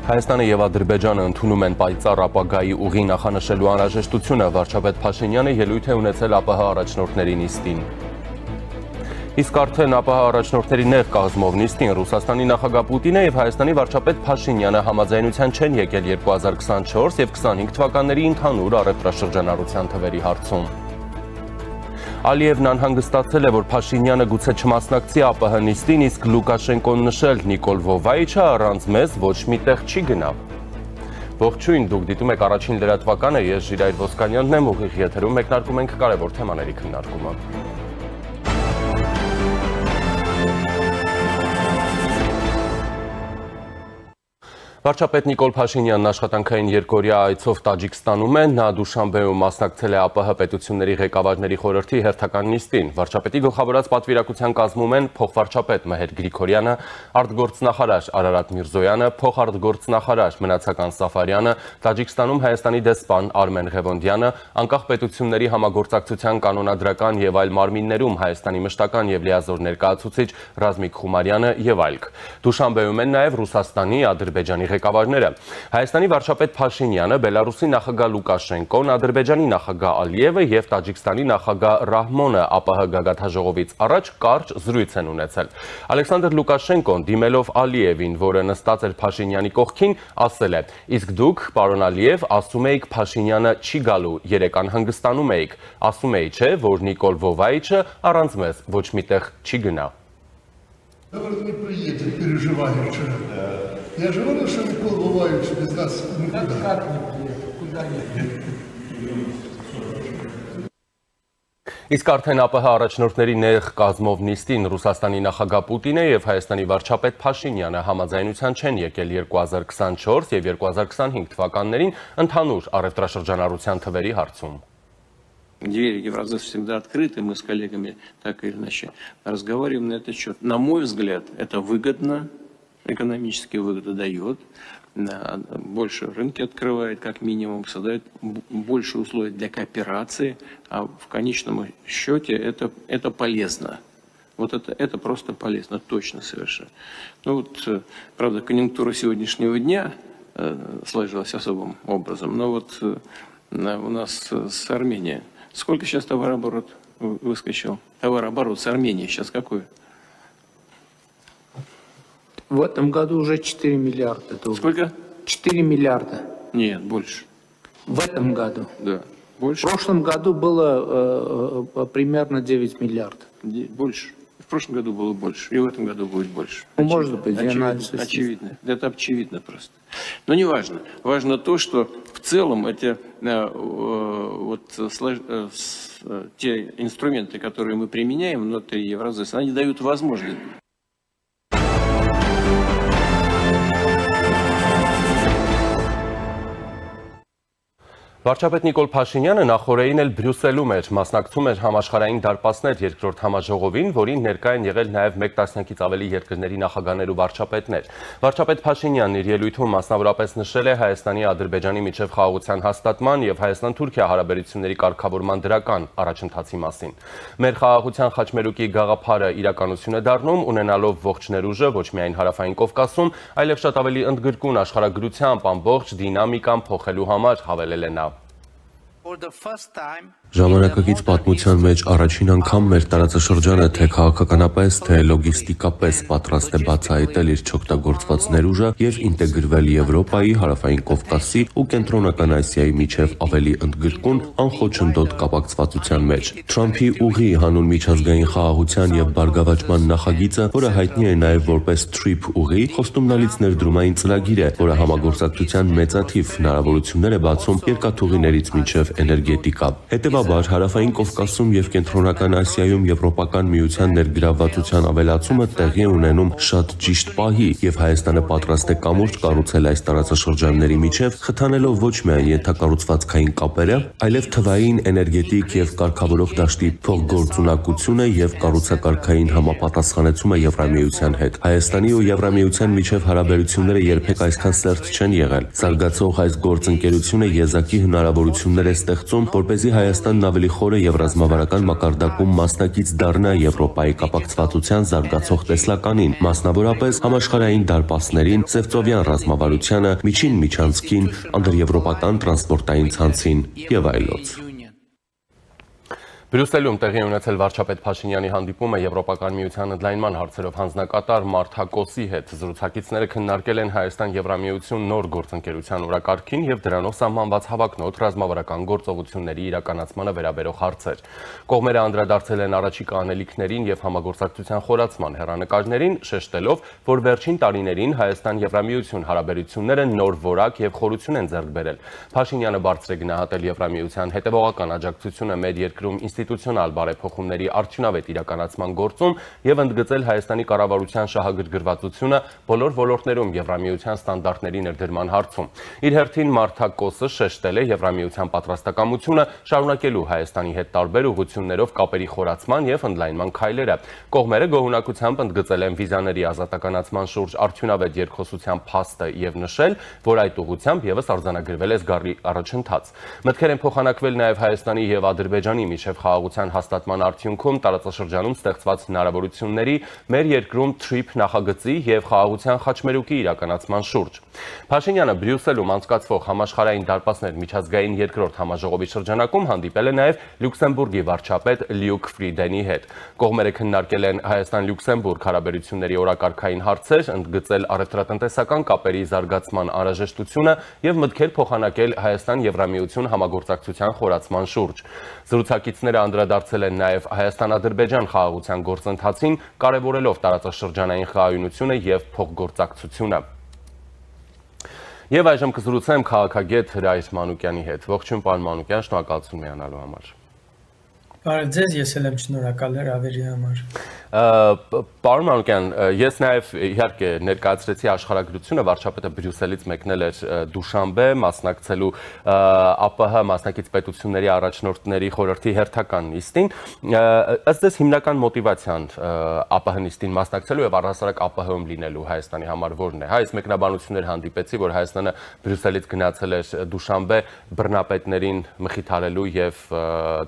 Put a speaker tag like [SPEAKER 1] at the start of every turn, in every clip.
[SPEAKER 1] Հայաստանը եւ Ադրբեջանը ընդունում են պայծառ ապագայի ուղի նախանշելու անհրաժեշտությունը, վարչապետ Փաշինյանը ելույթ է ունեցել ԱՊՀ առաջնորդների նիստին։ Իսկ արդեն ԱՊՀ առաջնորդների նեղ կազմով նիստին Ռուսաստանի նախագահ Պուտինը եւ Հայաստանի վարչապետ Փաշինյանը համաձայնության չեն եկել 2024 եւ 25 թվականների ընդհանուր առևտրաշրջանառության թվերի հարցում։ Ալիևն անհանգստացել է, որ Փաշինյանը գուցե չմասնակցի ԱՊՀ նիստին, իսկ Լուկաշենկոն նշել Նիկոլ Վովայիչը առանց մեզ ոչ մի տեղ չի գնա։ Ողջույն, դուք դիտում եք առաջին լրատվականը, ես Ժիրայր Ոսկանյանն եմ, ուղիղ եթերում մեկնարկում ենք կարևոր թեմաների քննարկումը։ Վարչապետ Նիկոլ Փաշինյանն աշխատանքային երկօրյա այցով Տաջիկստանում է, նա Դուշանբեում մասնակցել է ԱՊՀ պետությունների ղեկավարների խորհրդի հերթական նիստին։ Վարչապետի գլխավորած պատվիրակության կազմում են փոխվարչապետ Մհեր Գրիգորյանը, արտգործնախարար Արարատ Միրզոյանը, փոխարտգործնախարար Մնացական Սաֆարյանը, Տաջիկստանում Հայաստանի դեսպան Արմեն Ղևոնդյանը, անկախ պետությունների համագործակցության կանոնադրական եւ այլ մարմիններում Հայաստանի մշտական եւ լիազոր ներկայացուցիչ Ռազմիկ Խումարյանը եւ այլք։ Դուշանբեում են նաեւ Ռուսաստանի, Ադրբեջանի ղեկավարները։ Հայաստանի վարչապետ Փաշինյանը, Բելարուսի նախագահ Լուկաշենկոն, Ադրբեջանի նախագահ Ալիևը եւ Տաջիկստանի նախագահ Ռահմոնը ԱՊՀ գագաթաժողովից առաջ կարճ զրույց են ունեցել։ Ալեքսանդր Լուկաշենկոն, դիմելով Ալիևին, որը նստած էր Փաշինյանի կողքին, ասել է. «Իսկ դուք, պարոն Ալիև, ասում էիք Փաշինյանը չի գալու, երեք անհանգստանում էիք, ասում էի, չէ, որ Նիկոլ Վովայիչը առանց մեզ ոչ մի տեղ չի գնա»։
[SPEAKER 2] Я же говорю, что Никола Воваевич без нас никуда.
[SPEAKER 3] Как не приехал? Куда не
[SPEAKER 1] Իսկ արդեն ԱՊՀ առաջնորդների նեղ կազմով նիստին Ռուսաստանի նախագահ Պուտինը եւ Հայաստանի վարչապետ Փաշինյանը համաձայնության չեն եկել 2024 եւ 2025 թվականներին ընդհանուր առևտրաշրջանառության թվերի հարցում։
[SPEAKER 4] Двери Евразес всегда открыты, мы с коллегами так или иначе разговариваем на этот счет. На мой взгляд, это выгодно, экономически выгода дает, больше рынки открывает, как минимум, создает больше условий для кооперации, а в конечном счете это полезно. Вот это просто полезно, точно совершенно. Ну вот, правда, конъюнктура сегодняшнего дня сложилась особым образом, но вот у нас с Арменией. Сколько сейчас товарооборот выскочил? Товарооборот с Арменией сейчас какой?
[SPEAKER 3] В этом году уже 4 миллиарда.
[SPEAKER 4] Сколько?
[SPEAKER 3] 4 миллиарда.
[SPEAKER 4] Нет, больше.
[SPEAKER 3] В этом году?
[SPEAKER 4] Да, больше.
[SPEAKER 3] В прошлом году было примерно 9 миллиардов.
[SPEAKER 4] Больше. В прошлом году было больше, и в этом году будет больше.
[SPEAKER 3] Ну, может быть,
[SPEAKER 4] очевидно. Это очевидно просто. Но не важно. Важно то, что в целом эти те инструменты, которые мы применяем внутри Евразеса, они дают возможность.
[SPEAKER 1] Վարչապետ Նիկոլ Փաշինյանը նախորդին էլ Բրյուսելում էր, մասնակցում էր համաշխարհային դարպասներ երկրորդ համաժողովին, որին ներկա են եղել նաև 1 տասնյակից ավելի երկրների նախագահներ ու վարչապետներ։ Վարչապետ Փաշինյանն իր ելույթում մասնավորապես նշել է Հայաստանի Ադրբեջանի միջև խաղաղության հաստատման եւ Հայաստան-Թուրքիա հարաբերությունների կարգավորման դրական առաջընթացի մասին։ Մեր խաղաղության խաչմերուկի գաղափարը իրականություն է դառնում, ունենալով ողջ ներուժը ոչ միայն հարավային Կովկասում, այլև շատ ավելի ընդգրկուն աշխարհագրությամբ ամբողջ դինամիկան փոխելու համար, հավելել է նա։
[SPEAKER 5] Ժամանակակից պատմության մեջ առաջին անգամ մեր տարածաշրջանը թե քաղաքականապես, թե լոգիստիկապես պատրաստ է բացահայտել իր չօգտագործված ներուժը եւ ինտեգրվել Եվրոպայի, Հարավային Կովկասի ու Կենտրոնական Ասիայի միջև ավելի ընդգրկուն անխոչնդոտ կապակցվածության մեջ։ Թրամփի ուղի հանուն միջազգային խաղաղության եւ բարգավաճման նախագիծը, որը հայտնի է նաեւ որպես TRIP ուղի, խոստումնալից ներդրումային ծրագիր է, որը համագործակցության մեծաթիվ հնարավորություններ է բացում երկաթուղիներից մինչև էներգետիկա։ Հետևաբար Հարավային Կովկասում եւ Կենտրոնական Ասիայում Եվրոպական միության ներգրավվածության ավելացումը տեղի է ունենում շատ ճիշտ պահի եւ Հայաստանը պատրաստ է կամուրջ կառուցել այս տարածաշրջանների միջև, խթանելով ոչ միայն ենթակառուցվածքային կապերը, այլև թվային, էներգետիկ եւ կարգավորող դաշտի փոխգործունակությունը եւ կառուցակարգային համապատասխանեցումը Եվրամիության հետ։ Հայաստանի ու Եվրամիության միջև հարաբերությունները երբեք այսքան սերտ չեն եղել։ Զարգացող այս գործընկերությունը եզակի հնարավորություններ է ստեղծում, որպեսզի Հայաստանը Հայաստանն ավելի խորը եւ ռազմավարական մակարդակում մասնակից դառնա Եվրոպայի կապակցվածության զարգացող տեսլականին, մասնավորապես համաշխարհային դարպասներին, Սևծովյան ռազմավարությանը, միջին միջանցքին, անդրեվրոպական տրանսպորտային ցանցին եւ այլոց։
[SPEAKER 1] Բրյուսելում տեղի ունեցել վարչապետ Փաշինյանի հանդիպումը Եվրոպական միության ընդլայնման հարցերով հանձնակատար Մարթա Կոսի հետ։ Զրուցակիցները քննարկել են Հայաստան-Եվրամիություն նոր գործընկերության օրակարգին եւ դրանով սահմանված հավակնոտ ռազմավարական գործողությունների իրականացմանը վերաբերող հարցեր։ Կողմերը անդրադարձել են առաջիկա անելիքներին եւ համագործակցության խորացման հեռանկարներին, շեշտելով, որ վերջին տարիներին Հայաստան-Եվրամիություն հարաբերությունները նոր որակ եւ խորություն են ձեռք բերել։ Փաշինյանը բարձր է գնահատել Եվրամիության հետեւողական աջակցությունը մեր երկրում ինստիտուցիոնալ բարեփոխումների արդյունավետ իրականացման գործում եւ ընդգծել Հայաստանի կառավարության շահագրգռվածությունը բոլոր ոլորտներում Եվրամիության ստանդարտների ներդրման հարցում։ Իր հերթին Մարթա Կոսը շեշտել է Եվրամիության պատրաստակամությունը շարունակելու Հայաստանի հետ տարբեր ուղղություններով կապերի խորացման եւ ընդլայնման քայլերը։ Կողմերը գոհունակությամբ ընդգծել են վիզաների ազատականացման շուրջ արդյունավետ երկխոսության փաստը եւ նշել, որ այդ ուղղությամբ եւս արձանագրվել է զգալի առաջընթաց։ Մտքեր են փոխանակվել նաեւ Հայաստանի եւ Ադրբեջանի միջև խաղաղության հաստատման արդյունքում տարածաշրջանում ստեղծված հնարավորությունների մեր երկրում TRIP նախագծի եւ խաղաղության խաչմերուկի իրականացման շուրջ։ Փաշինյանը Բրյուսելում անցկացվող համաշխարհային դարպասներ միջազգային երկրորդ համաժողովի շրջանակում հանդիպել է նաեւ Լյուքսեմբուրգի վարչապետ Լյուկ Ֆրիդենի հետ։ Կողմերը քննարկել են Հայաստան-Լյուքսեմբուրգ հարաբերությունների օրակարգային հարցեր, ընդգծել առևտրատնտեսական կապերի զարգացման անհրաժեշտությունը եւ մտքեր փոխանակել Հայաստան-Եվրամիություն համագործակցության խորացման շուրջ։ Զրուցակիցները անդրադարձել են նաև Հայաստան-Ադրբեջան խաղաղության գործընթացին, կարևորելով տարածաշրջանային խաղաղությունը եւ փոխգործակցությունը։ Եվ այժմ կզրուցեմ քաղաքագետ Հրայր Մանուկյանի հետ։ Ողջույն, պարոն Մանուկյան, շնորհակալություն միանալու համար։
[SPEAKER 6] Բարև ձեզ, ես էլ եմ շնորհակալ հրավերի համար։
[SPEAKER 1] Պարոն Մանուկյան, ես նաև իհարկե ներկայացրեցի աշխարհագրությունը, վարչապետը Բրյուսելից մեկնել էր Դուշանբե, մասնակցելու ԱՊՀ մասնակից պետությունների առաջնորդների խորհրդի հերթական նիստին։ Ըստ ձեզ հիմնական մոտիվացիան ԱՊՀ նիստին մասնակցելու եւ առհասարակ ԱՊՀ-ում լինելու Հայաստանի համար որն է։ Այս մեկնաբանություններ հանդիպեցի, որ Հայաստանը Բրյուսելից գնացել էր Դուշանբե բռնապետներին մխիթարելու եւ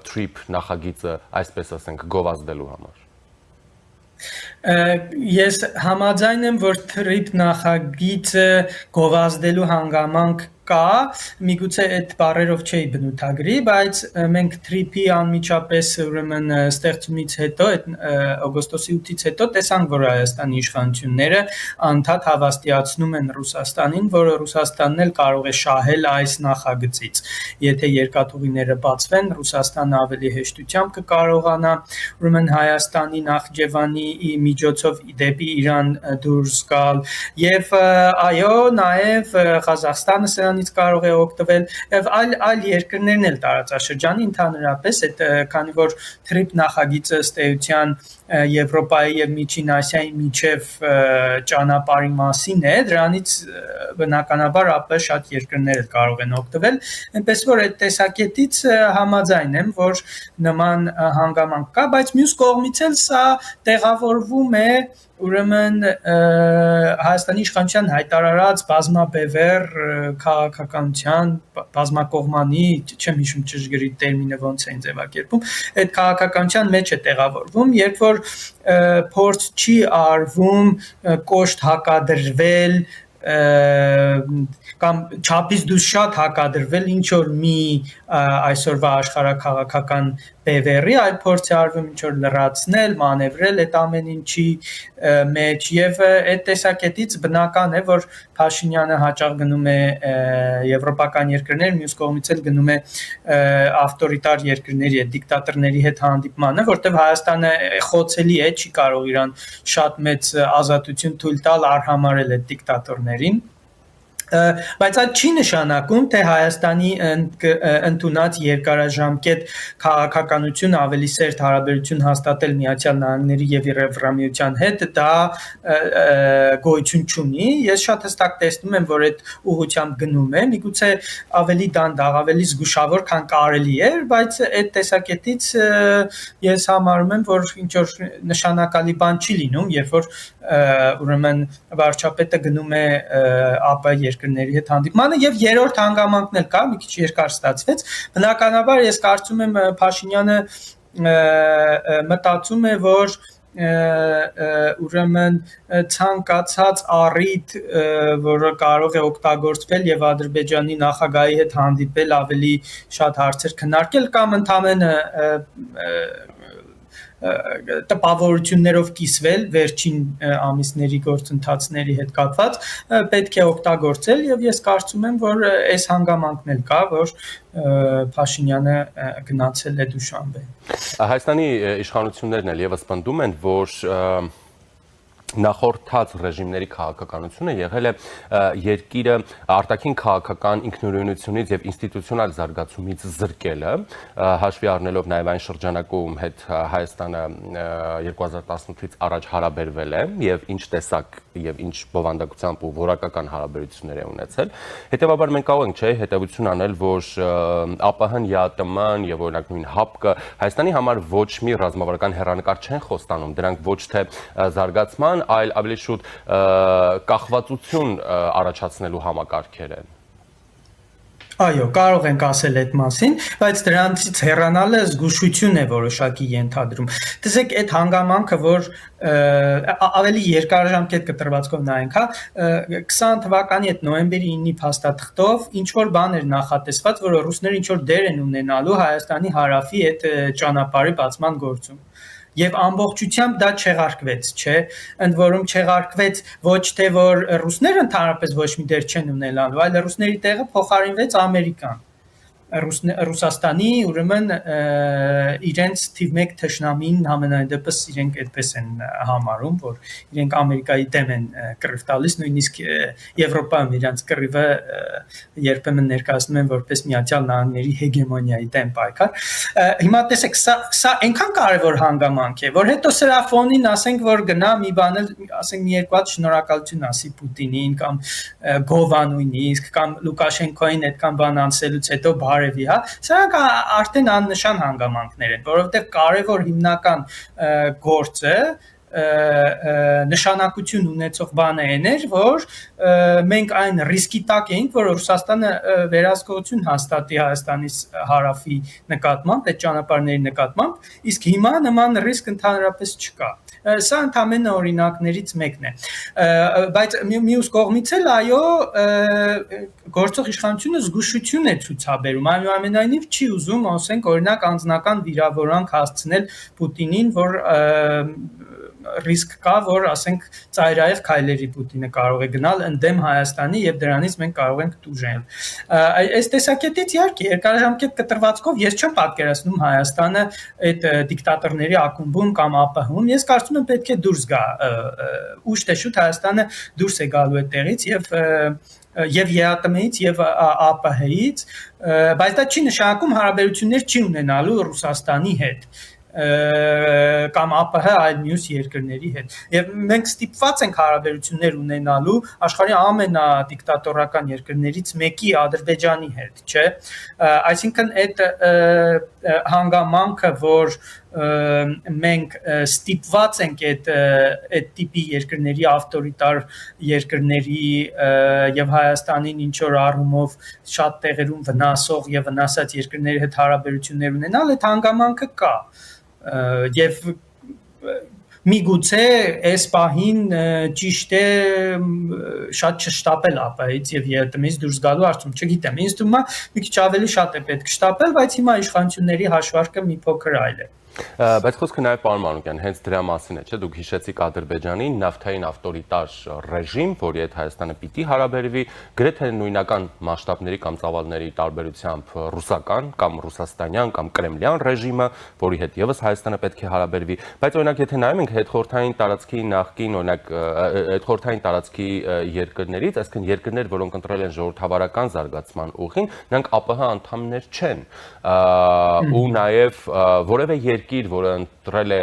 [SPEAKER 1] TRIP նախագիծը, այսպես ասենք, գովազդելու համար։
[SPEAKER 6] Ես համաձայն եմ, որ TRIP նախագիծը գովազդելու հանգամանք կա, միգուցե այդ բառերով չէի բնութագրի, բայց մենք TRIP-ի անմիջապես ուրեմն ստեղծումից հետո, օգոստոսի 8-ից հետո տեսանք, որ Հայաստանի իշխանությունները անդադ հավաստիացնում են Ռուսաստանին, որ Ռուսաստանն էլ կարող է շահել այս նախագծից։ Եթե երկաթուղիները բացվեն, Ռուսաստանը ավելի հեշտությամբ կկարողանա ուրեմն Հայաստանի Նախճեվանի միջոցով դեպի Իրան դուրս գալ, եւ այո, նաեւ Ղազախստանը սրանից կարող է օգտվել եւ այլ երկրներն էլ տարածաշրջանի ընդհանրապես այդ քանի որ TRIP նախագիծը ըստ էության Եվրոպայի եւ Միջին Ասիայի միջև ճանապարհի մասին է, դրանից բնականաբար ԱՊՀ շատ երկրներ կարող են օգտվել, այնպես որ այդ տեսակետից համաձայն եմ, որ նման հանգամանք կա, բայց մյուս կողմից էլ սա տեղավորվում է ուրեմն Հայաստանի իշխանության հայտարարած բազմաբևեռ քաղաքականության բազմակողմանի, չեմ հիշում ճշգրիտ տերմինը ոնց են ձևակերպում, այդ քաղաքականության մեջ է տեղավորվում, երբ որ փորձ չի արվում կոշտ հակադրվել կամ չափից դուրս շատ հակադրվել ինչ որ մի այսօրվա աշխարհակաղակական բևեռի, այլ փորձ է արվում ինչ որ լրացնել, մանևրել այդ ամեն ինչի մեջ եւ այդ տեսակետից բնական է, որ Փաշինյանը հաճախ գնում է եվրոպական երկրներ, մյուս կողմից էլ գնում է ավտորիտար երկրների հետ, դիկտատորների հետ հանդիպմանը, որտեղ Հայաստանը խոցելի է, չի կարող իրան շատ մեծ ազատություն թույլ տալ արհամարել այդ դիկտատորներին։ Բայց այդ չի նշանակում, թե Հայաստանի ընդունած երկարաժամկետ քաղաքականություն ավելի սերտ հարաբերություն հաստատել Միացյալ Նահանգների եւ Եվրամիության հետ դա գոյություն չունի։ Ես շատ հստակ տեսնում եմ, որ այդ ուղղությամբ գնում է, միգուցե ավելի դանդաղ, ավելի զգուշավոր, քան կարելի է, բայց այդ տեսակետից ես համարում եմ, որ ինչ որ նշանակալի բան չի լինում, երբ որ ուրեմն վարչապետը գնում է ԱՊ երկրների հետ հանդիպմանը եւ երրորդ հանգամանքն էլ կա, մի քիչ երկար ստացվեց, բնականաբար ես կարծում եմ Փաշինյանը մտածում է, որ ուրեմն ցանկացած առիթ, որը կարող է օգտագործվել եւ Ադրբեջանի նախագահի հետ հանդիպել ավելի շատ հարցեր քննարկել կամ ընդամենը տպավորություններով կիսվել վերջին ամիսների գործընթացների հետ կապված պետք է օգտագործել եւ ես կարծում եմ, որ այս հանգամանքն էլ կա, որ Փաշինյանը գնացել է Դուշանբե։
[SPEAKER 1] Հայաստանի իշխանություններն էլ եւս պնդում են, որ նախորդած ռեժիմների քաղաքականությունը եղել է երկիրը արտաքին քաղաքական ինքնուրույնությունից եւ ինստիտուցիոնալ զարգացումից զրկելը, հաշվի առնելով նաեւ այն շրջանակում հետ Հայաստանը 2018-ից առաջ հարաբերվել է եւ ինչ տեսակ եւ ինչ բովանդակությամբ ու որակական հարաբերություններ է ունեցել։ Հետեւաբար մենք կարող ենք, չէ, հետեւություն անել, որ ԱՊՀ-ն, ԵԱՏՄ-ն եւ օրինակ նույն ՀԱՊԿ-ը Հայաստանի համար ոչ մի ռազմավարական հեռանկար չեն խոստանում, դրանք ոչ թե զարգացման, այլ ավելի շուտ կախվածություն առաջացնելու համակարգեր են։
[SPEAKER 6] Այո, կարող ենք ասել այդ մասին, բայց դրանից հեռանալը զգուշություն է որոշակի ենթադրում։ Տեսեք, այդ հանգամանքը, որ ավելի երկարաժամկետ կտրվածքով նայենք, 20 թվականի այդ նոյեմբերի 9-ի փաստաթղթով ինչ որ բան էր նախատեսված, որ ռուսները ինչ որ դեր են ունենալու Հայաստանի հարավի այդ ճանապարհի բացման գործում։ Եվ ամբողջությամբ դա չեղարկվեց, չէ, ընդ որում չեղարկվեց ոչ թե որ ռուսները ընդհանրապես ոչ մի դեր չեն ունենալու, այլ ռուսների տեղը փոխարինվեց Ամերիկան։ Ռուսաստանի, ուրեմն իրենց թիվ 1 թշնամին համենայն դեպս իրենք այդպես են համարում, որ իրենք Ամերիկայի դեմ են կռիվ տալիս, նույնիսկ Եվրոպայում իրենց կռիվը երբեմն ներկայացնում են որպես Միացյալ Նահանգների հեգեմոնիայի դեմ պայքար։ Հիմա տեսեք, սա այնքան կարևոր հանգամանք է, որ հետո սրա ֆոնին ասենք, որ գնա մի բան էլ, ասենք մի երկու հատ շնորհակալություն ասի Պուտինին կամ Գովա նույնիսկ կամ Լուկաշենկոին այդքան բան անցելուց հետո բարևի, հա, սրանք արդեն աննշան հանգամանքներ են, որովհետև կարևոր հիմնական գործը նշանակություն ունեցող բանը էր, որ մենք այն ռիսկի տակ էինք, որ Ռուսաստանը վերահսկողություն հաստատի Հայաստանի հարավի նկատմամբ, այդ ճանապարհների նկատմամբ, իսկ հիմա նման ռիսկ ընդհանրապես չկա։ Սա ընդամենը օրինակներից մեկն է, բայց մյուս կողմից էլ այո, գործող իշխանությունը զգուշություն է ցուցաբերում, այնուամենայնիվ չի ուզում, ասենք, օրինակ անձնական վիրավորանք հասցնել Պուտինին, որ ռիսկ կա, որ ասենք ծայրահեղ քայլերի Պուտինը կարող է գնալ ընդդեմ Հայաստանի եւ դրանից մենք կարող ենք տուժել։ Այս տեսակետից իհարկե երկարաժամկետ կտրվածքով ես չեմ պատկերացնում Հայաստանը այդ դիկտատորների ակումբում կամ ԱՊՀ-ում, ես կարծում եմ պետք է դուրս գա, ուշ թե շուտ Հայաստանը դուրս է գալու այդտեղից եւ ԵԱՏՄ-ից եւ ԱՊՀ-ից, բայց դա չի նշանակում հարաբերություններ չի ունենալու Ռուսաստանի հետ կամ ԱՊՀ այլ մյուս երկրների հետ։ Եվ մենք ստիպված ենք հարաբերություններ ունենալու աշխարհի ամենադիկտատորական երկրներից մեկի Ադրբեջանի հետ, չէ։ Այսինքն այդ հանգամանքը, որ մենք ստիպված ենք այդ տիպի երկրների ավտորիտար երկրների եւ Հայաստանին ինչ որ առումով շատ տեղերում վնասող եւ վնասած երկրների հետ հարաբերություններ ունենալ, այդ հանգամանքը կա եւ միգուցե այս պահին ճիշտ է շատ չշտապել ԱՊՀ-ից եւ ԵԱՏՄ-ից դուրս գալու արդյունք, չգիտեմ, ինձ թվում է մի քիչ ավելի շատ է պետք շտապել, բայց հիմա իշխանությունների հաշվարկը մի փոքր այլ է։
[SPEAKER 1] Բայց խոսքը նաև պարոն Մանուկյան, հենց դրա մասին է, չէ՞, դուք հիշեցիք Ադրբեջանի նավթային ավտորիտար ռեժիմ, որի հետ Հայաստանը պիտի հարաբերվի, գրեթե նույնական մասշտաբների կամ ծավալների տարբերությամբ ռուսական կամ ռուսաստանյան կամ կրեմլյան ռեժիմը, որի հետ եւս Հայաստանը պետք է հարաբերվի, բայց օրինակ եթե նայում ենք հետխորհրդային տարածքի նախկին օրինակ հետխորհրդային տարածքի երկրներից, այսինքն երկրներ, որոնք ընտրել են ժողովրդավարական զարգացման ուղին, նրանք ԱՊՀ անդամներ չեն, ու նաև որևէ երկիր, որը ընտրել է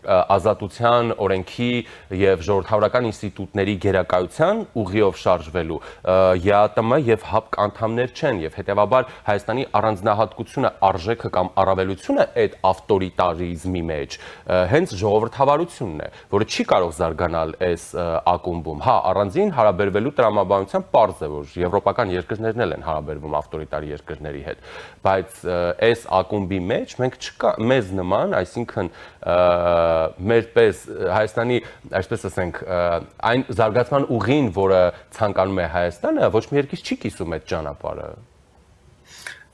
[SPEAKER 1] ազատության, օրենքի եւ ժողովրդավարական ինստիտուտների գերակայության ուղիով շարժվելու ԵԱՏՄ եւ ՀԱՊԿ անդամներ չեն եւ հետեւաբար Հայաստանի առանձնահատկությունը, արժեքը կամ առավելությունը այդ ավտորիտարիզմի մեջ հենց ժողովրդավարությունն է, որը չի կարող զարգանալ այս ակումբում։ Հա, առանձին հարաբերվելու տրամաբանությամբ պարզ է, որ եվրոպական երկրներն էլ են հարաբերվում ավտորիտար երկրների հետ, բայց այս ակումբի մեջ մենք չկա մեզ նման, այսինքն մերպես Հայաստանի, այսպես ասենք, այն զարգացման ուղին, որը ցանկանում է Հայաստանը, ոչ մի երկիր չի կիսում այդ ճանապարհը։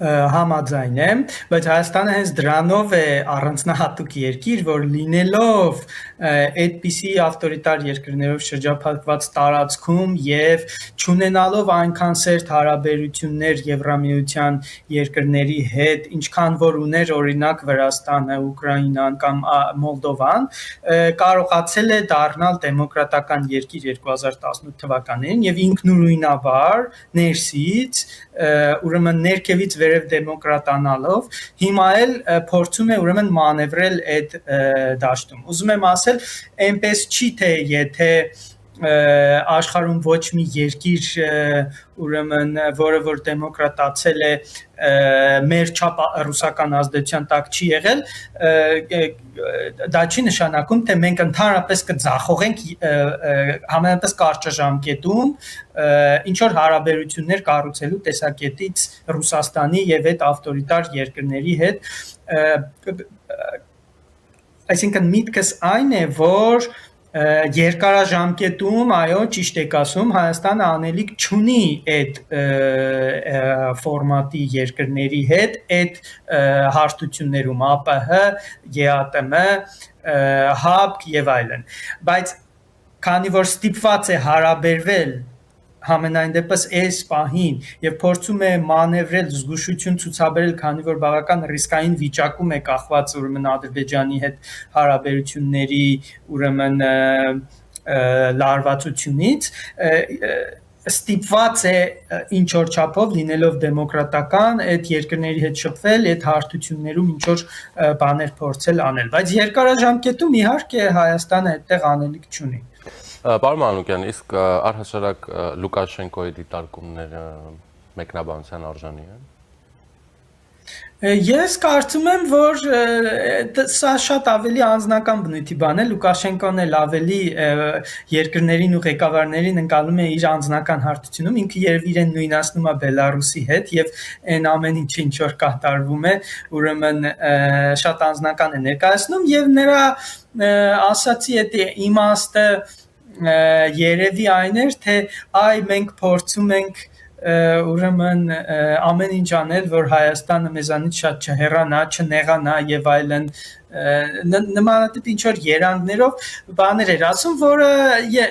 [SPEAKER 6] Համաձայն եմ, բայց Հայաստանը հենց դրանով է առանձնահատուկ երկիր, որ լինելով այդպիսի ավտորիտար երկրներով շրջափակված տարածքում եւ չունենալով այնքան սերտ հարաբերություններ Եվրամիության երկրների հետ, ինչքան որ ուներ օրինակ Վրաստանը, Ուկրաինան կամ Մոլդովան, կարողացել է դառնալ դեմոկրատական երկիր 2018 թվականներին եւ ինքնուրույնաբար ներսից ուրեմն ներքևից վերև դեմոկրատանալով հիմա էլ փորձում է ուրեմն մանևրել այդ դաշտում։ Ուզում եմ ասել, այնպես չի թե եթե աշխարհում ոչ մի երկիր ուրեմն որը որ դեմոկրատացել է մեր չափ ռուսական ազդեցության տակ չի եղել, դա չի նշանակում, թե մենք ընդհանրապես կձախողենք համենայնպես կարճաժամկետում ինչ որ հարաբերություններ կառուցելու տեսակետից Ռուսաստանի եւ այդ ավտորիտար երկրների հետ, այսինքն միտքս այն է, որ երկարաժամկետում, այո, ճիշտ եք ասում, Հայաստանը անելիք չունի այդ ֆորմատի երկրների հետ, այդ հարթություններում ԱՊՀ, ԵԱՏՄ, ՀԱՊԿ եւ այլն։ Բայց քանի որ ստիպված է հարաբերվել համենայն դեպս այս պահին եւ փորձում է մանևրել զգուշություն ցուցաբերել, քանի որ բավական ռիսկային վիճակում է կախված ուրեմն Ադրբեջանի հետ հարաբերությունների ուրեմն լարվածությունից, ստիպված է ինչ որ չափով լինելով դեմոկրատական այդ երկրների հետ շփվել, այդ հարթություններում ինչ որ բաներ փորձել անել, բայց երկարաժամկետում իհարկե Հայաստանը այդտեղ անելիք չունի։
[SPEAKER 1] Պարոն Մանուկյան, իսկ առհասարակ Լուկաշենկոյի դիտարկումները մեկնաբանության արժանի են։
[SPEAKER 6] Ես կարծում եմ, որ սա շատ ավելի անձնական բնույթի բան է, Լուկաշենկոն էլ ավելի երկրներին ու ղեկավարներին ընկալում է իր անձնական հարթությունում, ինքը երևի իրեն նույնացնում է Բելարուսի հետ եւ այն ամեն ինչը ինչ որ կատարվում է, ուրեմն շատ անձնական է ներկայացնում եւ նրա ասացի այդ իմաստը երևի այն էր, թե այ մենք փորձում ենք ուրեմն ամեն ինչ անել, որ Հայաստանը մեզանից շատ չհեռանա, չնեղանա եւ այլն նմանատիպ ինչ որ երանգներով բաներ էր ասում, որը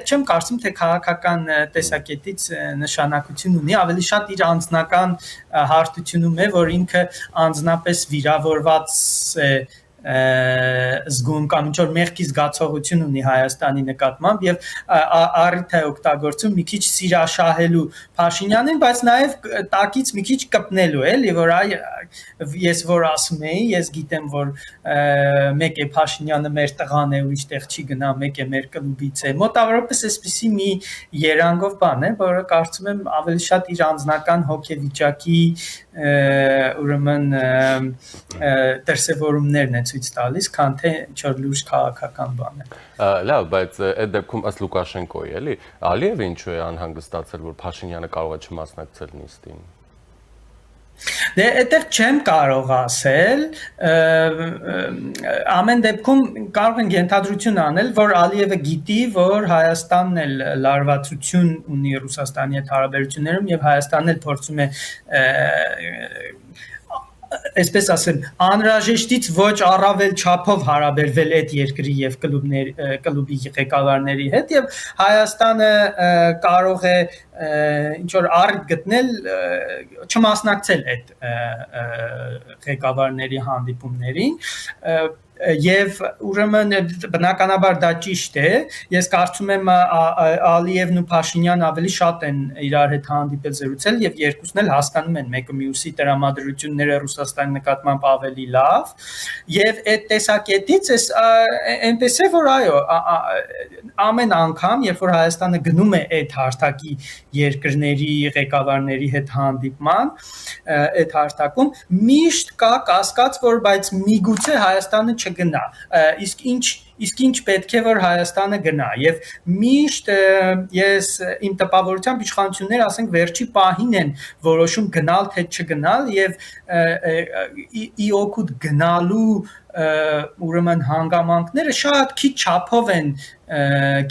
[SPEAKER 6] չեմ կարծում, թե քաղաքական տեսակետից նշանակություն ունի, ավելի շատ իր անձնական հարթությունում է, որ ինքը անձնապես վիրավորված է զգում կամ ինչ որ մեղքի զգացողություն ունի Հայաստանի նկատմամբ եւ առիթ է օգտագործում մի քիչ սիրաշահելու Փաշինյանին, բայց նաեւ տակից մի քիչ կպնելու էլի, որ այ ես որ ասում էի, ես գիտեմ, որ մեկ է Փաշինյանը մեր տղան է, ուրիշ տեղ չի գնա, մեկ է մեր կլուբից է։ Մոտավորապես այսպիսի մի երանգով բան է, որը կարծում եմ ավելի շատ իր անձնական հոգեվիճակի ուրեմն դրսևորումներն է ցույց տալիս, քան թե ինչ-որ լուրջ քաղաքական բան է։
[SPEAKER 1] Լավ, բայց այդ դեպքում ըստ Լուկաշենկոյի, էլի, Ալիևը ինչու է անհանգստացել, որ Փաշինյանը կարող է չմասնակցել նիստին։
[SPEAKER 6] Դե այդտեղ չեմ կարող ասել, ամեն դեպքում կարող ենք ենթադրություն անել, որ Ալիևը գիտի, որ Հայաստանն էլ լարվածություն ունի Ռուսաստանի հետ հարաբերություններում եւ Հայաստանն էլ փորձում է այսպես ասեմ, անհրաժեշտից ոչ առավել չափով հարաբերվել այդ երկրի եւ կլուբի ղեկավարների հետ եւ Հայաստանը կարող է ինչ որ առիթ գտնել չմասնակցել այդ ղեկավարների հանդիպումներին եւ ուրեմն բնականաբար դա ճիշտ է, ես կարծում եմ Ալիևն ու Փաշինյանը ավելի շատ են իրար հետ հանդիպել զրուցել եւ երկուսն էլ հասկանում են մեկը մյուսի տրամադրությունները Ռուսաստանի նկատմամբ ավելի լավ եւ այդ տեսակետից էս այնպես է որ այո ամեն անգամ երբ որ Հայաստանը գնում է այդ հարթակի երկրների ղեկավարների հետ հանդիպման այդ հարթակում միշտ կա կասկած որ բայց միգուցե Հայաստանը չգնա իսկ ինչ պետք է որ Հայաստանը գնա եւ միշտ ես իմ տպավորությամբ իշխանությունները ասենք վերջի պահին են որոշում գնալ թե չգնալ եւ ի օգուտ գնալու ուրեմն հանգամանքները շատ քիչ չափով են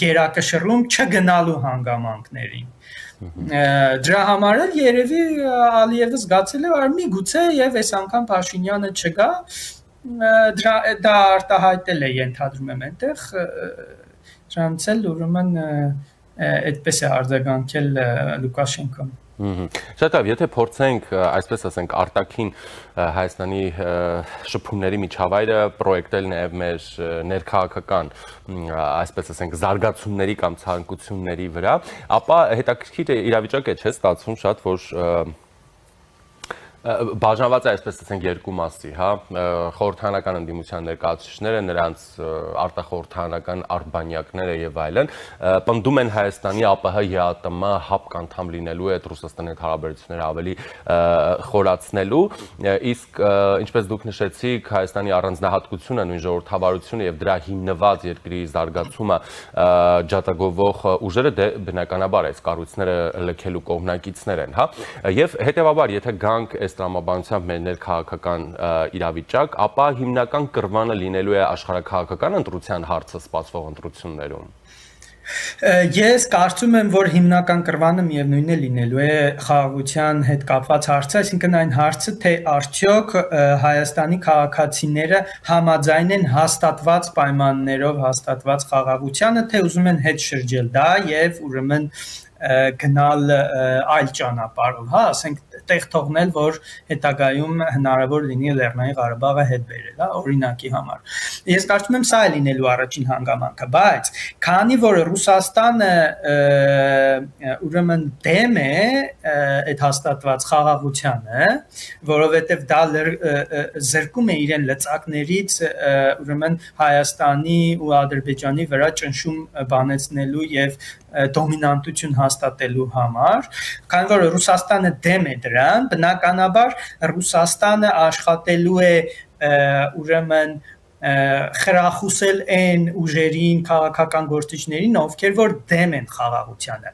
[SPEAKER 6] գերակշռում չգնալու հանգամանքներին դրա համար էլ երևի Ալիևը զգացել է որ միգուցե եւ այս անգամ Փաշինյանը չգա դա արտահայտել է ենթադրում եմ այնտեղ դրանից էլ ուրեմն այդպես է արձագանքել Լուկաշենկոն
[SPEAKER 1] Շատ լավ, եթե փորձենք, այսպես ասենք, արտաքին Հայաստանի շփումների միջավայրը պրոյեկտել նաև մեր ներքաղաքական, այսպես ասենք, զարգացումների կամ ցանկությունների վրա, ապա հետաքրքիր իրավիճակ է, չէ՞, ստացվում շատ, որ բաժանված է այսպես ասենք երկու մասի, հա, խորհրդարանական ընդդիմության ներկայացուցիչները, նրանց արտախորհրդարանական արբանյակները եւ այլն, պնդում են Հայաստանի ԱՊՀ ԵԱՏՄ հապկ անդամ լինելու այդ Ռուսաստանի հետ հարաբերությունները ավելի խորացնելու, իսկ ինչպես դուք նշեցիք, Հայաստանի առանձնահատկությունը, նույն ժողովրդավարությունը եւ դրա հիմնված երկրի զարգացումը ջատագովող ուժերը դե բնականաբար այս կառույցները լքելու կողմնակիցներ են, հա, եւ հետեւաբար եթե գանք տրամաբանությամբ մեր ներքաղաքական իրավիճակ, ապա հիմնական կռվանը լինելու է աշխարհաքաղաքական ընտրության հարցը սպասվող ընտրություններում։
[SPEAKER 6] Ես կարծում եմ, որ հիմնական կռվանը միևնույնն է լինելու է խաղաղության հետ կապված հարցը, այսինքն այն հարցը, թե արդյոք Հայաստանի քաղաքացիները համաձայն են հաստատված պայմաններով հաստատված խաղաղությանը, թե ուզում են հետ շրջել դա եւ ուրեմն գնալ այլ ճանապարհով, հա, ասենք տեղ թողնել, որ հետագայում հնարավոր լինի Լեռնային Ղարաբաղը հետ բերել, հա, օրինակի համար։ Ես կարծում եմ սա է լինելու առաջին հանգամանքը, բայց քանի որ Ռուսաստանը ուրեմն դեմ է այդ հաստատված խաղաղությանը, որովհետև դա զրկում է իրեն լծակներից ուրեմն Հայաստանի ու Ադրբեջանի վրա ճնշում բանեցնելու եւ դոմինանտություն հաստատելու համար, քանի որ Ռուսաստանը դեմ է դրան, բնականաբար Ռուսաստանը աշխատելու է ուրեմն խրախուսել այն ուժերին, քաղաքական գործիչներին, ովքեր որ դեմ են խաղաղությանը։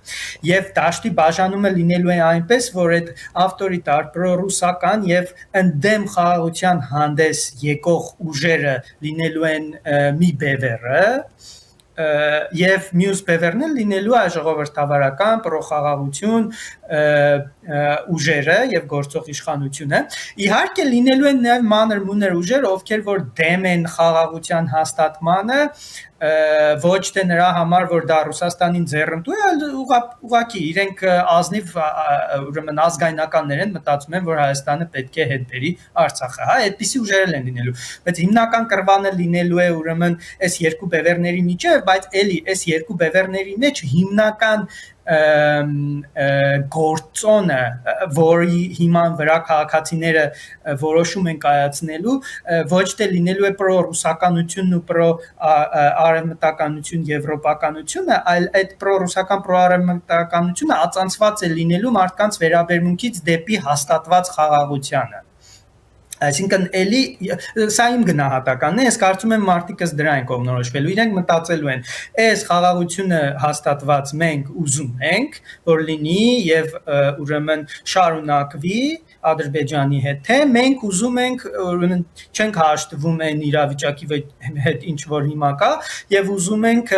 [SPEAKER 6] Եվ դաշտի բաժանումը լինելու է այնպես, որ այդ ավտորիտար, պրոռուսական եւ ընդդեմ խաղաղության հանդես եկող ուժերը լինելու են մի բևեռը, եւ մյուս բևեռն էլ լինելու է ժողովրդավարական պրոխաղաղություն ուժերը եւ գործող իշխանությունը իհարկե լինելու են նաեւ մանր մուներ ուժեր ովքեր որ դեմ են խաղաղության հաստատմանը ոչ թե նրա համար որ դա Ռուսաստանին ձեռնտու է այլ ուղղակի իրենք ազնիվ ուրեմն ազգայնականներ են մտածում են որ Հայաստանը պետք է հետ բերի Արցախը հա այդպիսի ուժեր են լինելու բայց հիմնական կռվանը լինելու է ուրեմն այս երկու բևեռների միջև բայց էլի այս երկու բևեռների մեջ հիմնական գործոնը, որի հիման վրա քաղաքացիները որոշում են կայացնելու, ոչ թե լինելու է պրոռուսականությունն ու պրոարևմտականություն, եվրոպականությունը, այլ այդ պրոռուսական պրոարևմտականությունը ածանցված է լինելու մարդկանց վերաբերմունքից դեպի հաստատված խաղաղությանը։ Այսինքն էլի սա իմ գնահատականն է, ես կարծում եմ մարդիկս դրա են կողմնորոշվելու, իրենք մտածելու են, այս խաղաղությունը հաստատված մենք ուզում ենք, որ լինի եւ ուրեմն շարունակվի Ադրբեջանի հետ, թե մենք ուզում ենք ուրեմն չենք հաշտվում այն իրավիճակի հետ ինչ որ հիմա կա եւ ուզում ենք